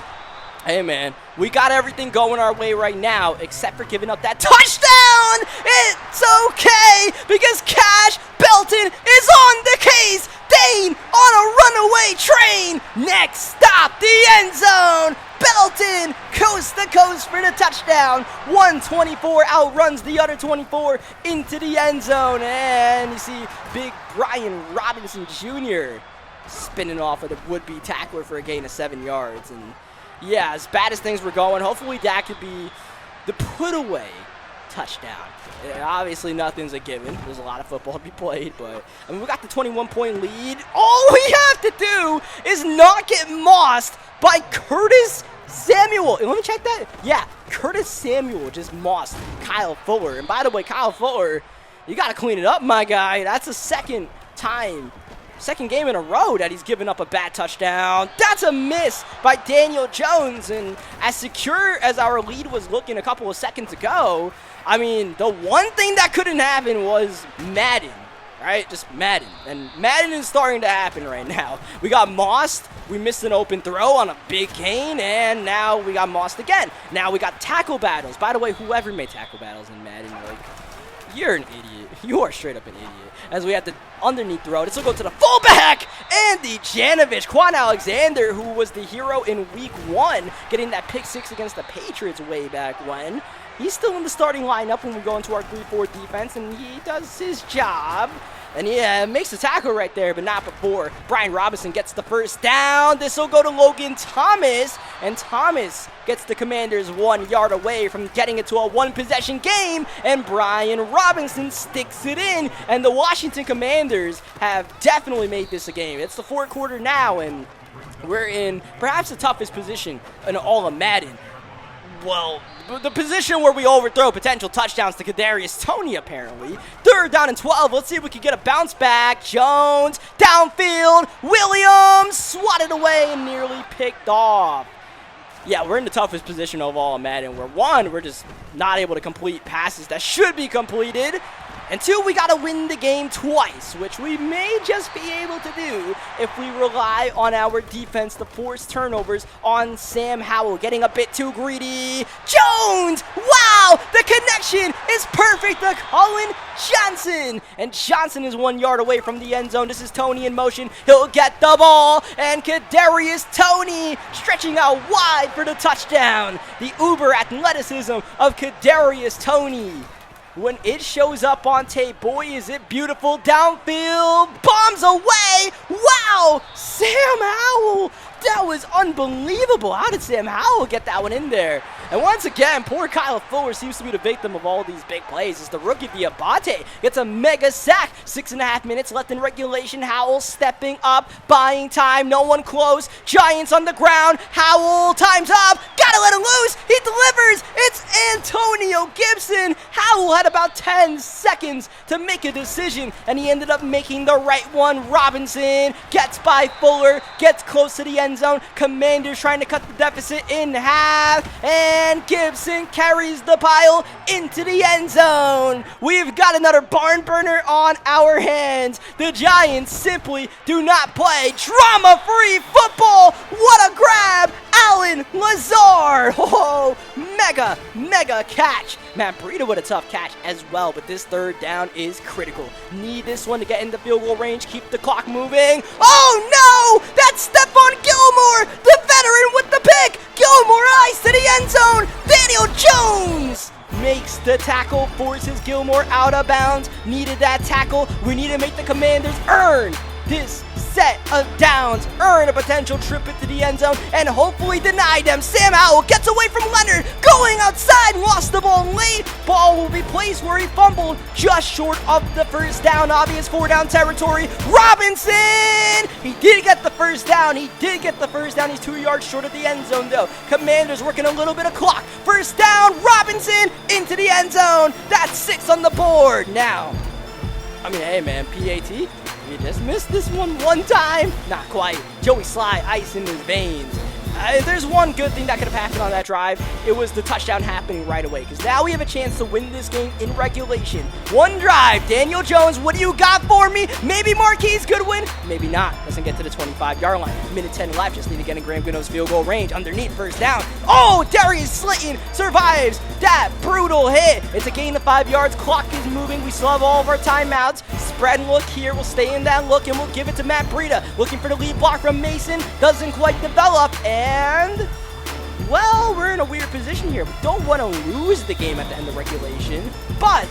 Speaker 1: hey, man, we got everything going our way right now except for giving up that touchdown. It's okay because Cash Belton is on the case. Dane on a runaway train. Next stop, the end zone. Belton coast to coast for the touchdown. 124 outruns the other 24 into the end zone. And you see big Brian Robinson Jr. spinning off of the would-be tackler for a gain of 7 yards. And yeah, as bad as things were going, hopefully that could be the put-away touchdown. Obviously, nothing's a given. There's a lot of football to be played, but I mean, we got the 21-point lead. All we have to do is not get mossed by Curtis Samuel. Let me check that. Yeah, Curtis Samuel just mossed Kyle Fuller. And by the way, Kyle Fuller, you got to clean it up, my guy. That's the second game in a row that he's given up a bad touchdown. That's a miss by Daniel Jones. And as secure as our lead was looking a couple of seconds ago, I mean, the one thing that couldn't happen was Madden, right? Just Madden. And Madden is starting to happen right now. We got mossed. We missed an open throw on a big gain, and now we got mossed again. Now we got tackle battles. By the way, whoever made tackle battles in Madden, like, you're an idiot. You are straight up an idiot. As we have the underneath throw. This will go to the fullback, Andy Janovich. Quan Alexander, who was the hero in week 1, getting that pick 6 against the Patriots way back when. he's still in the starting lineup when we go into our 3-4 defense, and he does his job. And he makes the tackle right there, but not before Brian Robinson gets the first down. This will go to Logan Thomas, and Thomas gets the Commanders 1 yard away from getting it to a one-possession game, and Brian Robinson sticks it in, and the Washington Commanders have definitely made this a game. It's the fourth quarter now, and we're in perhaps the toughest position in all of Madden. Well, the position where we overthrow potential touchdowns to Kadarius Toney, apparently. Third down and 12. Let's see if we can get a bounce back. Jones, downfield. Williams swatted away and nearly picked off. Yeah, we're in the toughest position of all in Madden. We're just not able to complete passes that should be completed. And 2, we got to win the game twice, which we may just be able to do if we rely on our defense to force turnovers on Sam Howell. Getting a bit too greedy. Jones! Wow! The connection is perfect to Colin Johnson. And Johnson is 1 yard away from the end zone. This is Toney in motion. He'll get the ball. And Kadarius Toney stretching out wide for the touchdown. The uber athleticism of Kadarius Toney. When it shows up on tape, boy, is it beautiful. Downfield, bombs away. Wow, Sam Howell. That was unbelievable. How did Sam Howell get that one in there? And once again, poor Kyle Fuller seems to be the victim of all these big plays. It's the rookie Diabate gets a mega sack. 6.5 minutes left in regulation. Howell stepping up, buying time. No one close. Giants on the ground. Howell, time's up. Gotta let him loose. He delivers. It's Antonio Gibson. Howell had about 10 seconds to make a decision, and he ended up making the right one. Robinson gets by Fuller, gets close to the end zone. Commanders trying to cut the deficit in half, and Gibson carries the pile into the end zone. We've got another barn burner on our hands. The Giants simply do not play drama-free football. What a grab! Allen Lazard. Oh, mega catch. Matt Breida with a tough catch as well, but this third down is critical. Need this one to get into field goal range, keep the clock moving. Oh no! That's Stephon Gilmore, the veteran with the pick. Gilmore eyes to the end zone. Daniel Jones makes the tackle, forces Gilmore out of bounds. Needed that tackle. We need to make the Commanders earn this set of downs, earn a potential trip into the end zone, and hopefully deny them. Sam Howell gets away from Leonard, going outside, lost the ball late. Ball will be placed where he fumbled, just short of the first down. Obvious 4-down territory. Robinson! He did get the first down. He's 2 yards short of the end zone, though. Commanders working a little bit of clock. First down, Robinson into the end zone. That's 6 on the board. Now, I mean, hey, man, PAT. You just missed this one time. Not quite. Joey Sly, ice in his veins. There's one good thing that could have happened on that drive. It was the touchdown happening right away, because now we have a chance to win this game in regulation. One drive. Daniel Jones, what do you got for me? Maybe Marquise could win. Maybe not. Doesn't get to the 25-yard line. Minute 10 left. Just need to get in Graham Goodo's field goal range. Underneath, first down. Oh, Darius Slayton survives that brutal hit. It's a gain of 5 yards. Clock is moving. We still have all of our timeouts. Spread look here. We'll stay in that look, and we'll give it to Matt Breida. Looking for the lead block from Mason. Doesn't quite develop. And, well, we're in a weird position here. We don't want to lose the game at the end of regulation, but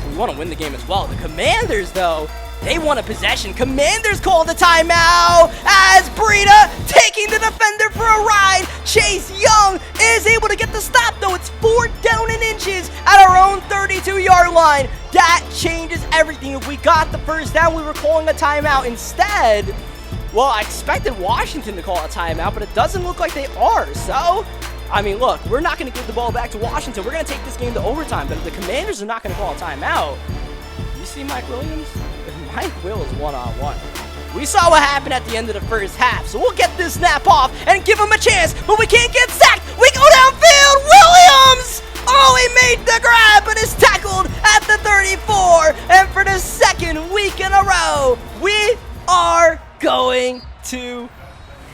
Speaker 1: we want to win the game as well. The Commanders, though, they want a possession. Commanders call the timeout as Breida taking the defender for a ride. Chase Young is able to get the stop, though. It's 4th down and inches at our own 32-yard line. That changes everything. If we got the first down, we were calling a timeout. Instead, well, I expected Washington to call a timeout, but it doesn't look like they are. So, I mean, look, we're not going to give the ball back to Washington. We're going to take this game to overtime, but the Commanders are not going to call a timeout. You see Mike Williams? Mike Will is one-on-one. We saw what happened at the end of the first half, so we'll get this snap off and give him a chance, but we can't get sacked. We go downfield. Williams! Oh, he made the grab, but is tackled at the 34. And for the second week in a row, we are going to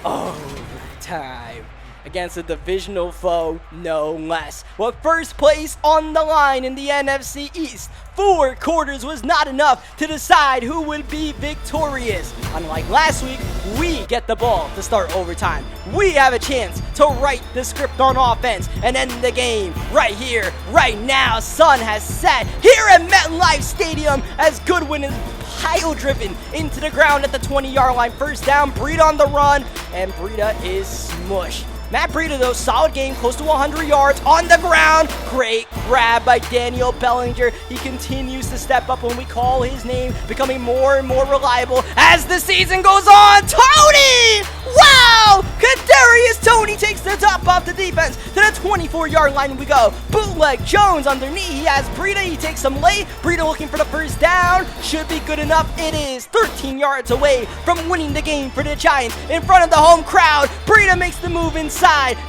Speaker 1: overtime against against a divisional foe, no less. With first place on the line in the NFC East, 4 quarters was not enough to decide who would be victorious. Unlike last week, we get the ball to start overtime. We have a chance to write the script on offense and end the game right here, right now. Sun has set here at MetLife Stadium as Goodwin is pile-driven into the ground at the 20-yard line. First down, Breida on the run, and Breida is smushed. Matt Breida, though, solid game, close to 100 yards on the ground. Great grab by Daniel Bellinger. He continues to step up when we call his name, becoming more and more reliable as the season goes on. Tony! Wow! Kadarius Toney takes the top off the defense. To the 24-yard line we go. Bootleg Jones underneath. He has Breida. He takes him late. Breida looking for the first down. Should be good enough. It is 13 yards away from winning the game for the Giants in front of the home crowd. Breida makes the move inside.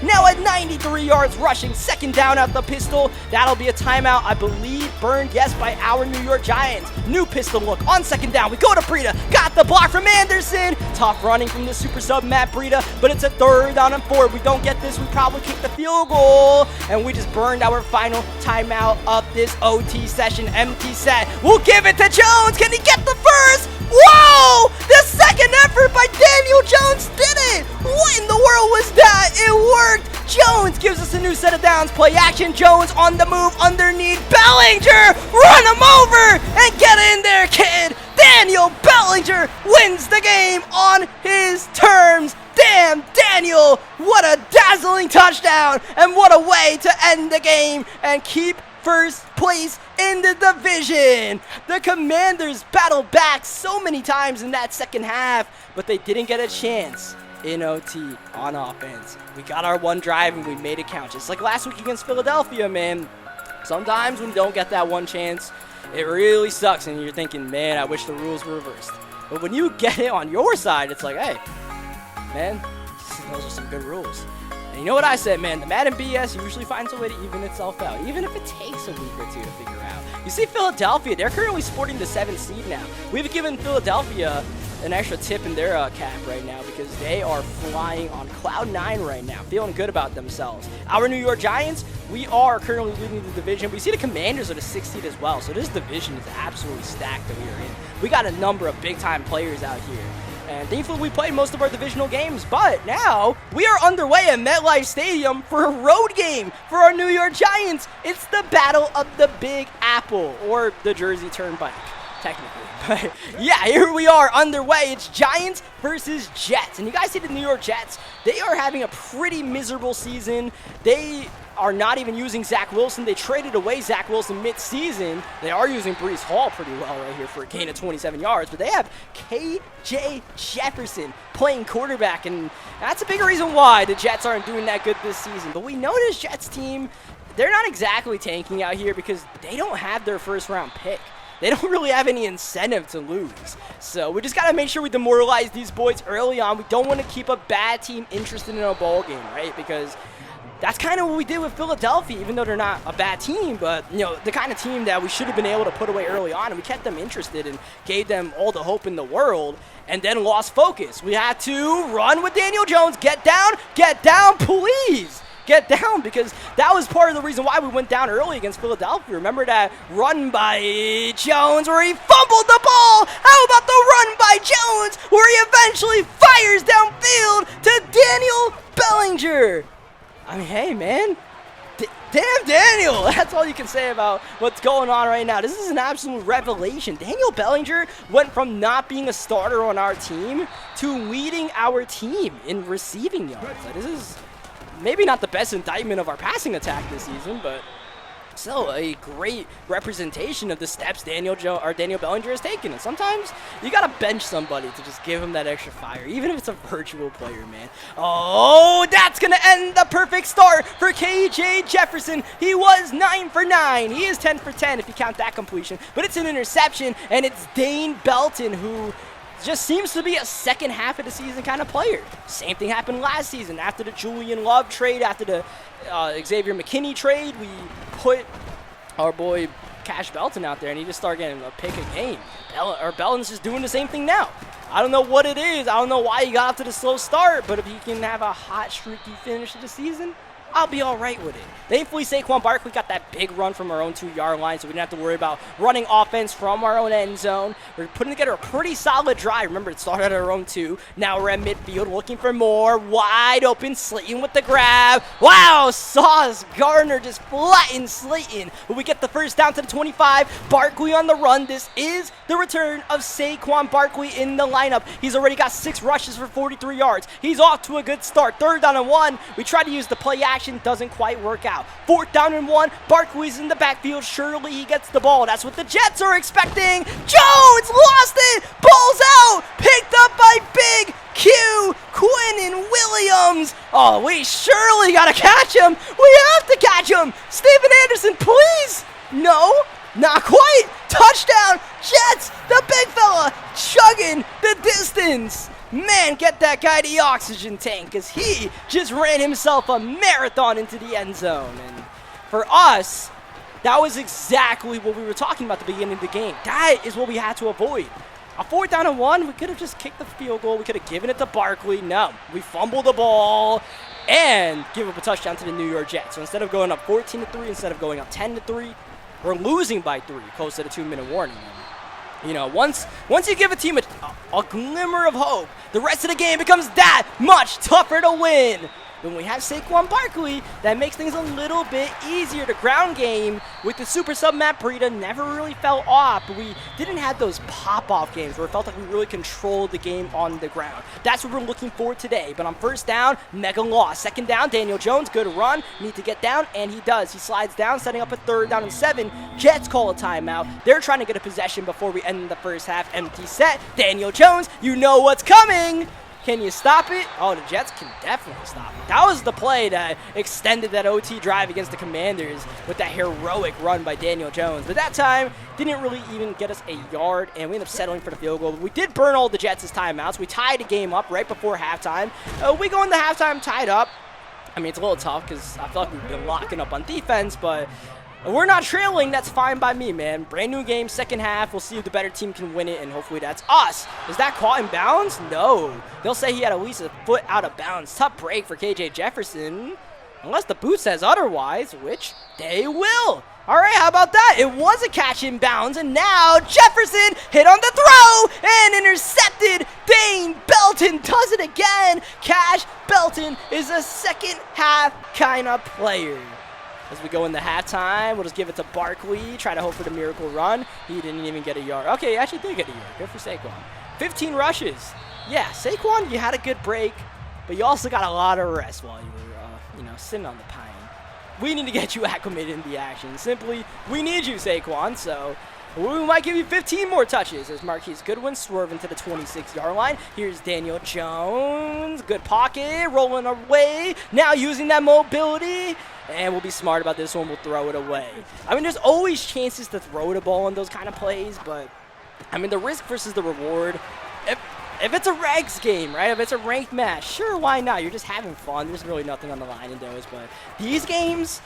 Speaker 1: Now at 93 yards rushing. Second down out the pistol. That'll be a timeout, I believe, burned, yes, by our New York Giants. New pistol look on second down. We go to Breida. Got the block from Anderson. Tough running from the super sub Matt Breida, but it's a 3rd down and 4. If we don't get this, we probably kick the field goal. And we just burned our final timeout of this OT session. Empty set. We'll give it to Jones. Can he get the first? Whoa! The second effort by Daniel Jones did it! What in the world was that? It worked! Jones gives us a new set of downs. Play action. Jones on the move underneath. Bellinger! Run him over! And get in there, kid! Daniel Bellinger wins the game on his terms. Damn, Daniel! What a dazzling touchdown! And what a way to end the game and keep first place in the division. The Commanders battled back so many times in that second half, but they didn't get a chance in OT on offense. We got our one drive and we made it count. Just like last week against Philadelphia, man. Sometimes when you don't get that one chance, it really sucks and you're thinking, man, I wish the rules were reversed. But when you get it on your side, it's like, hey, man, those are some good rules. And you know what I said, man? The Madden BS usually finds a way to even itself out, even if it takes a week or two to figure out. You see Philadelphia, they're currently sporting the 7th seed now. We've given Philadelphia an extra tip in their cap right now because they are flying on cloud 9 right now, feeling good about themselves. Our New York Giants, we are currently leading the division. We see the Commanders are the 6th seed as well, so this division is absolutely stacked that we are in. We got a number of big-time players out here. And thankfully, we played most of our divisional games, but now we are underway at MetLife Stadium for a road game for our New York Giants. It's the Battle of the Big Apple, or the Jersey Turnpike, technically. But yeah, here we are underway. It's Giants versus Jets. And you guys see the New York Jets, they are having a pretty miserable season. They are not even using Zach Wilson. They traded away Zach Wilson mid-season. They are using Breece Hall pretty well right here for a gain of 27 yards, but they have KJ Jefferson playing quarterback, and that's a big reason why the Jets aren't doing that good this season. But we know this Jets team, they're not exactly tanking out here because they don't have their first-round pick. They don't really have any incentive to lose. So we just got to make sure we demoralize these boys early on. We don't want to keep a bad team interested in a bowl game, right? Because that's kind of what we did with Philadelphia, even though they're not a bad team, but, you know, the kind of team that we should have been able to put away early on, and we kept them interested and gave them all the hope in the world, and then lost focus. We had to run with Daniel Jones. Get down, please. Get down, because that was part of the reason why we went down early against Philadelphia. Remember that run by Jones where he fumbled the ball? How about the run by Jones where he eventually fires downfield to Daniel Bellinger? I mean, hey, man. Damn, Daniel. That's all you can say about what's going on right now. This is an absolute revelation. Daniel Bellinger went from not being a starter on our team to leading our team in receiving yards. This is maybe not the best indictment of our passing attack this season, but still a great representation of the steps Daniel Bellinger has taken. And sometimes you gotta bench somebody to just give him that extra fire, even if it's a virtual player, man. Oh, that's gonna end the perfect start for KJ Jefferson. He was 9 for 9. He is 10 for 10 if you count that completion, but it's an interception, and it's Dane Belton who just seems to be a second half of the season kind of player. Same thing happened last season. After the Julian Love trade, after the Xavier McKinney trade, we put our boy Cash Belton out there, and he just started getting a pick a game. Belton's just doing the same thing now. I don't know what it is. I don't know why he got off to the slow start, but if he can have a hot, streaky finish to the season, I'll be all right with it. Thankfully, Saquon Barkley got that big run from our own 2-yard line, so we didn't have to worry about running offense from our own end zone. We're putting together a pretty solid drive. Remember, it started at our own 2. Now we're at midfield looking for more. Wide open, Slayton with the grab. Wow, Sauce Gardner just flattened Slayton. But we get the first down to the 25. Barkley on the run. This is the return of Saquon Barkley in the lineup. He's already got 6 rushes for 43 yards. He's off to a good start. 3rd down and 1. We try to use the play action. Doesn't quite work out. 4th down and 1. Barkley's in the backfield. Surely he gets the ball. That's what the Jets are expecting. Jones lost it. Ball's out. Picked up by Big Q. Quinnen Williams. Oh, we surely got to catch him. We have to catch him. Steven Anderson, please. No, not quite. Touchdown. Jets. The big fella chugging the distance. Man, get that guy the oxygen tank, because he just ran himself a marathon into the end zone. And for us, that was exactly what we were talking about at the beginning of the game. That is what we had to avoid. A 4th down and 1, we could have just kicked the field goal. We could have given it to Barkley. No, we fumbled the ball and give up a touchdown to the New York Jets. So instead of going up 14-3, instead of going up 10-3, we're losing by 3, close to the 2-minute warning. You know, once you give a team a glimmer of hope, the rest of the game becomes that much tougher to win. When we have Saquon Barkley, that makes things a little bit easier. The ground game with the super sub Matt Breida never really fell off, but we didn't have those pop-off games where it felt like we really controlled the game on the ground. That's what we're looking for today. But on 1st down, mega loss. 2nd down, Daniel Jones, good run, need to get down, and he does. He slides down, setting up a 3rd down and 7. Jets call a timeout. They're trying to get a possession before we end the first half. Empty set. Daniel Jones, you know what's coming. Can you stop it? Oh, the Jets can definitely stop it. That was the play that extended that OT drive against the Commanders with that heroic run by Daniel Jones. But that time, didn't really even get us a yard, and we ended up settling for the field goal. We did burn all the Jets' timeouts. We tied the game up right before halftime. We go into halftime tied up. I mean, it's a little tough because I feel like we've been locking up on defense, but we're not trailing. That's fine by me, man. Brand new game, 2nd half. We'll see if the better team can win it, and hopefully that's us. Is that caught in bounds? No. They'll say he had at least a foot out of bounds. Tough break for KJ Jefferson, unless the boot says otherwise, which they will. All right, how about that? It was a catch in bounds, and now Jefferson hit on the throw and intercepted. Dane Belton does it again. Cash Belton is a 2nd half kind of player. As we go into halftime, we'll just give it to Barkley, try to hope for the miracle run. He didn't even get a yard. Okay, he actually did get a yard. Good for Saquon. 15 rushes. Yeah, Saquon, you had a good break, but you also got a lot of rest while you were, sitting on the pine. We need to get you acclimated in the action. Simply, we need you, Saquon, so we might give you 15 more touches as Marquise Goodwin swerving to the 26-yard line. Here's Daniel Jones. Good pocket, rolling away. Now using that mobility. And we'll be smart about this one. We'll throw it away. I mean, there's always chances to throw the ball in those kind of plays, but, I mean, the risk versus the reward, if it's a regs game, right, if it's a ranked match, sure, why not? You're just having fun. There's really nothing on the line in those, but these games,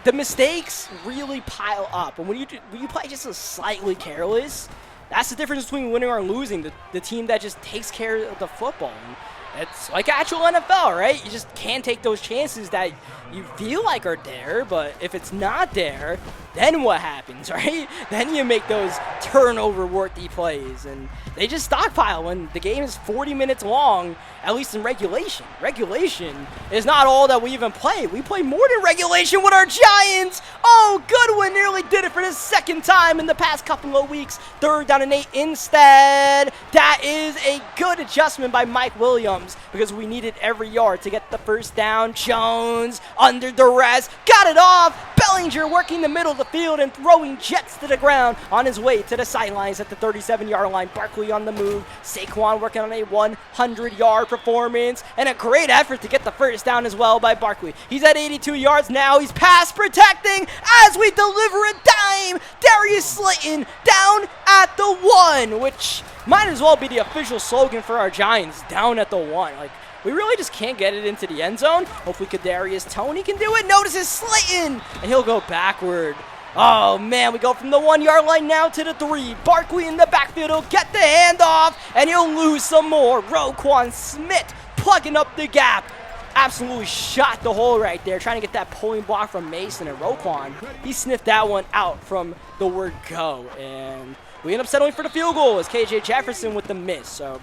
Speaker 1: the mistakes really pile up. And when you play just a slightly careless, that's the difference between winning or losing. The team that just takes care of the football. And it's like actual NFL, right? You just can't take those chances that you feel like are there, but if it's not there, then what happens, right? Then you make those turnover-worthy plays, and they just stockpile when the game is 40 minutes long, at least in regulation. Regulation is not all that we even play. We play more than regulation with our Giants. Oh, Goodwin nearly did it for the 2nd time in the past couple of weeks. 3rd down and 8 instead. That is a good adjustment by Mike Williams because we needed every yard to get the first down. Jones under duress, got it off. Bellinger working the middle of the field and throwing Jets to the ground on his way to the sidelines at the 37-yard line. Barkley on the move. Saquon working on a 100-yard performance and a great effort to get the first down as well by Barkley. He's at 82 yards now. He's pass protecting as we deliver a dime. Darius Slayton down at the 1, which might as well be the official slogan for our Giants, down at the 1. Like, we really just can't get it into the end zone. Hopefully Kadarius Toney can do it. Notices Slayton, and he'll go backward. Oh, man, we go from the 1-yard line now to the 3. Barkley in the backfield. He'll get the handoff, and he'll lose some more. Roquan Smith plugging up the gap. Absolutely shot the hole right there, trying to get that pulling block from Mason, and Roquan, he sniffed that one out from the word go, and we end up settling for the field goal as KJ Jefferson with the miss. So,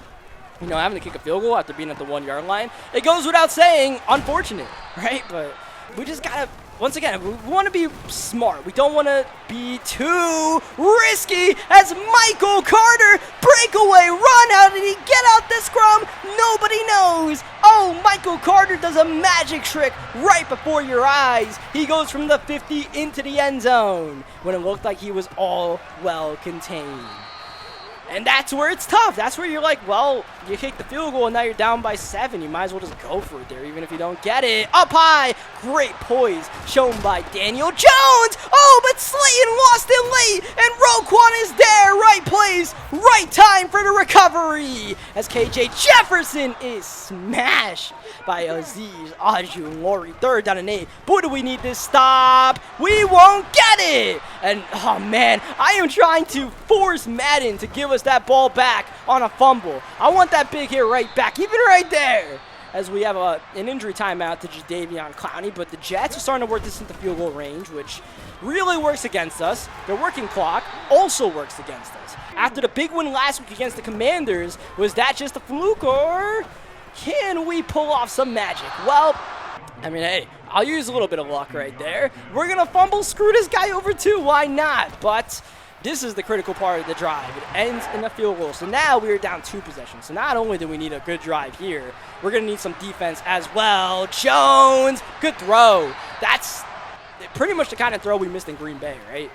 Speaker 1: you know, having to kick a field goal after being at the 1-yard line, it goes without saying, unfortunate, right? But we just gotta, once again, we want to be smart. We don't want to be too risky as Michael Carter, breakaway run. How did he get out the scrum? Nobody knows. Oh, Michael Carter does a magic trick right before your eyes. He goes from the 50 into the end zone when it looked like he was all well contained. And that's where it's tough. That's where you're like, well, you kick the field goal and now you're down by 7. You might as well just go for it there, even if you don't get it. Up high, great poise shown by Daniel Jones. Oh, but Slayton lost it late, and Roquan is there. Right place, right time for the recovery, as KJ Jefferson is smashed by Aziz Ojulari. 3rd down and 8. Boy, do we need this stop. We won't get it. And, oh, man, I am trying to force Madden to give us that ball back on a fumble. I want that big hit right back, even right there, as we have an injury timeout to Jadeveon Clowney. But the Jets are starting to work this into field goal range, which really works against us. Their working clock also works against us. After the big win last week against the Commanders, was that just a fluke, or can we pull off some magic? Well, I mean, hey, I'll use a little bit of luck right there. We're going to fumble, screw this guy over too, why not? But this is the critical part of the drive. It ends in a field goal. So now we are down 2 possessions. So not only do we need a good drive here, we're going to need some defense as well. Jones, good throw. That's pretty much the kind of throw we missed in Green Bay, right?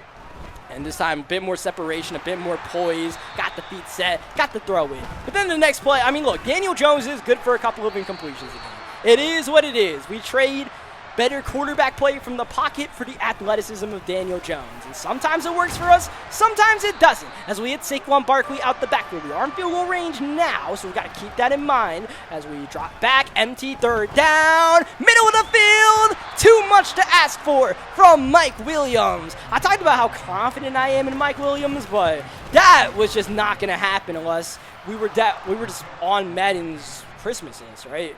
Speaker 1: And this time, a bit more separation, a bit more poise, got the feet set, got the throw in. But then the next play, I mean, look, Daniel Jones is good for a couple of incompletions again. It is what it is. We trade better quarterback play from the pocket for the athleticism of Daniel Jones. And sometimes it works for us, sometimes it doesn't. As we hit Saquon Barkley out the backfield. We are in field goal range now, so we got to keep that in mind as we drop back, empty, 3rd down, middle of the field. Too much to ask for from Mike Williams. I talked about how confident I am in Mike Williams, but that was just not going to happen unless we were just on Madden's Christmases, right?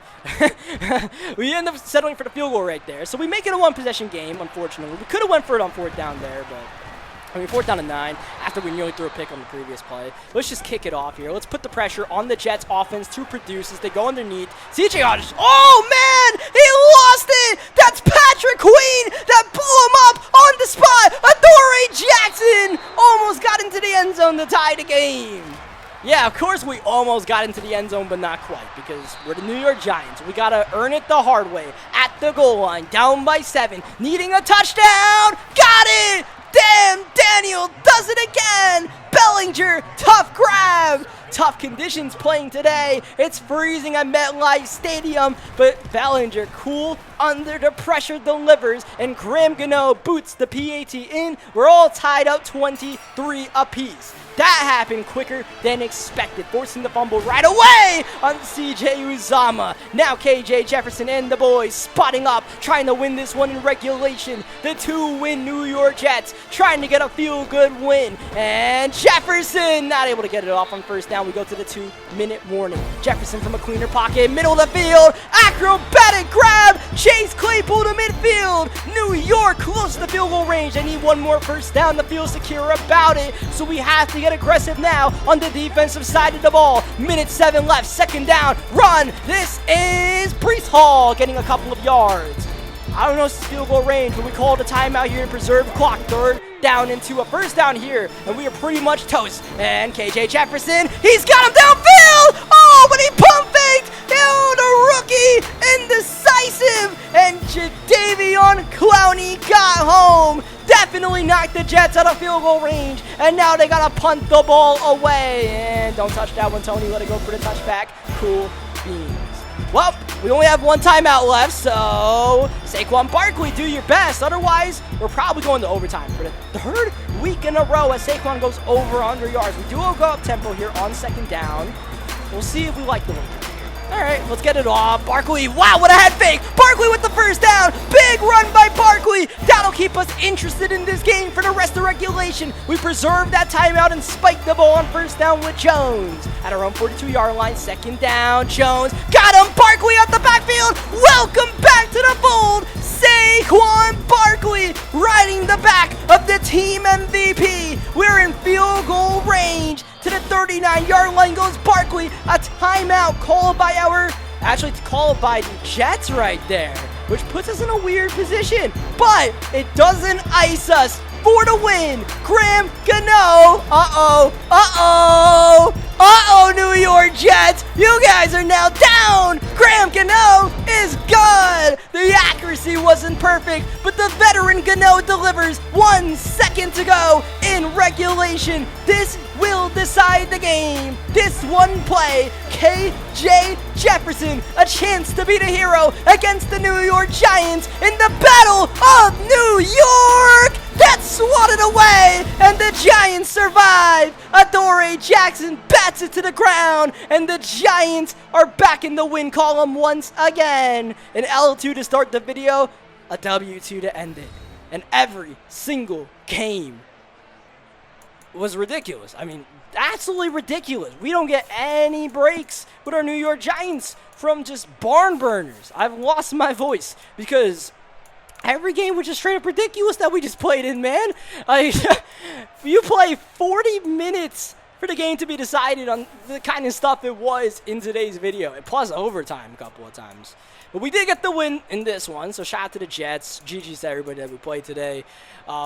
Speaker 1: We end up settling for the field goal right there. So we make it a 1-possession game, unfortunately. We could have went for it on 4th down there, but I mean, 4th down and 9 after we nearly threw a pick on the previous play. Let's just kick it off here. Let's put the pressure on the Jets offense to produce as they go underneath. CJ Hodges. Oh, man! He lost it! That's Patrick Queen that blew him up on the spot. Adoree Jackson almost got into the end zone to tie the game. Yeah, of course we almost got into the end zone, but not quite, because we're the New York Giants. We got to earn it the hard way at the goal line, down by 7, needing a touchdown. Got it! Damn, Daniel does it again. Bellinger, tough grab. Tough conditions playing today. It's freezing at MetLife Stadium, but Bellinger, cool under the pressure, delivers, and Graham Gano boots the PAT in. We're all tied up 23 apiece. That happened quicker than expected, forcing the fumble right away on CJ Uzomah. Now KJ Jefferson and the boys spotting up, trying to win this one in regulation. The 2-win New York Jets trying to get a feel-good win. And Jefferson not able to get it off on 1st down. We go to the 2-minute warning. Jefferson from a cleaner pocket, middle of the field, acrobatic grab, Chase Claypool to midfield. New York close to the field goal range. They need one more 1st down to feel secure about it, so we have to get aggressive now on the defensive side of the ball. Minute 7 left, 2nd down, run. This is Breece Hall getting a couple of yards. I don't know if it's field goal range, but we called a timeout here and preserve clock. 3rd down into a 1st down here, and we are pretty much toast. And KJ Jefferson, he's got him downfield. Oh, but he pump faked. Oh, the rookie, indecisive, and Jadeveon Clowney got home. Definitely knocked the Jets out of field goal range, and now they gotta punt the ball away. And don't touch that one, Tony. Let it go for the touchback. Cool beans. Well, we only have 1 timeout left, so Saquon Barkley, do your best. Otherwise, we're probably going to overtime for the 3rd week in a row as Saquon goes over 100 yards. We do go up tempo here on 2nd down. We'll see if we like the one. All right, let's get it off. Barkley, wow, what a head fake. Barkley with the first down. Big run by Barkley. That'll keep us interested in this game for the rest of regulation. We preserved that timeout and spiked the ball on first down with Jones. At our own 42-yard line, second down, Jones. Got him, Barkley out the backfield. Welcome back to the fold. Saquon Barkley riding the back of the team MVP. We're in field goal range. To the 39-yard line goes Barkley. A timeout called by called by the Jets right there, which puts us in a weird position, but it doesn't ice us for the win. Graham Gano. New York Jets. You guys are now down. Graham Gano is good. The accuracy wasn't perfect, but the veteran Gano delivers. 1 second to go in regulation. This will decide the game. This one play, KJ Jefferson, a chance to be the hero against the New York Giants in the Battle of New York. That's swatted away, and the Giants survive. Adoree Jackson bats it to the ground, and the Giants are back in the win column once again. An L2 to start the video, a W2 to end it. And every single game was ridiculous. I mean, absolutely ridiculous. We don't get any breaks with our New York Giants from just barn burners. I've lost my voice because every game was just straight up ridiculous that we just played in, man. You play 40 minutes for the game to be decided on the kind of stuff it was in today's video, and plus overtime a couple of times. But we did get the win in this one, so shout out to the Jets. GG's to everybody that we played today.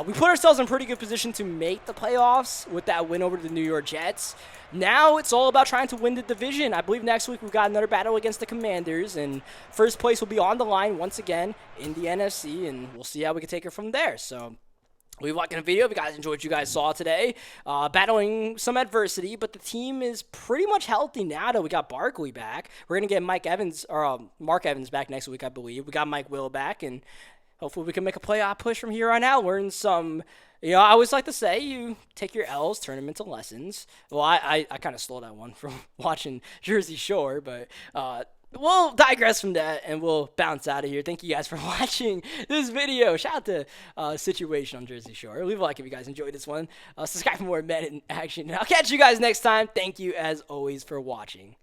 Speaker 1: We put ourselves in pretty good position to make the playoffs with that win over the New York Jets. Now it's all about trying to win the division. I believe next week we've got another battle against the Commanders, and first place will be on the line once again in the NFC, and we'll see how we can take it from there. So leave a like in the video if you guys enjoyed what you guys saw today. Battling some adversity, but the team is pretty much healthy now that we got Barkley back. We're going to get Mark Evans back next week, I believe. We got Mike Will back, and hopefully we can make a playoff push from here on out. Learn some, I always like to say, you take your L's, turn them into lessons. Well, I kind of stole that one from watching Jersey Shore, but we'll digress from that, and we'll bounce out of here. Thank you guys for watching this video. Shout out to Situation on Jersey Shore. Leave a like if you guys enjoyed this one. Subscribe for more Madden action. And I'll catch you guys next time. Thank you, as always, for watching.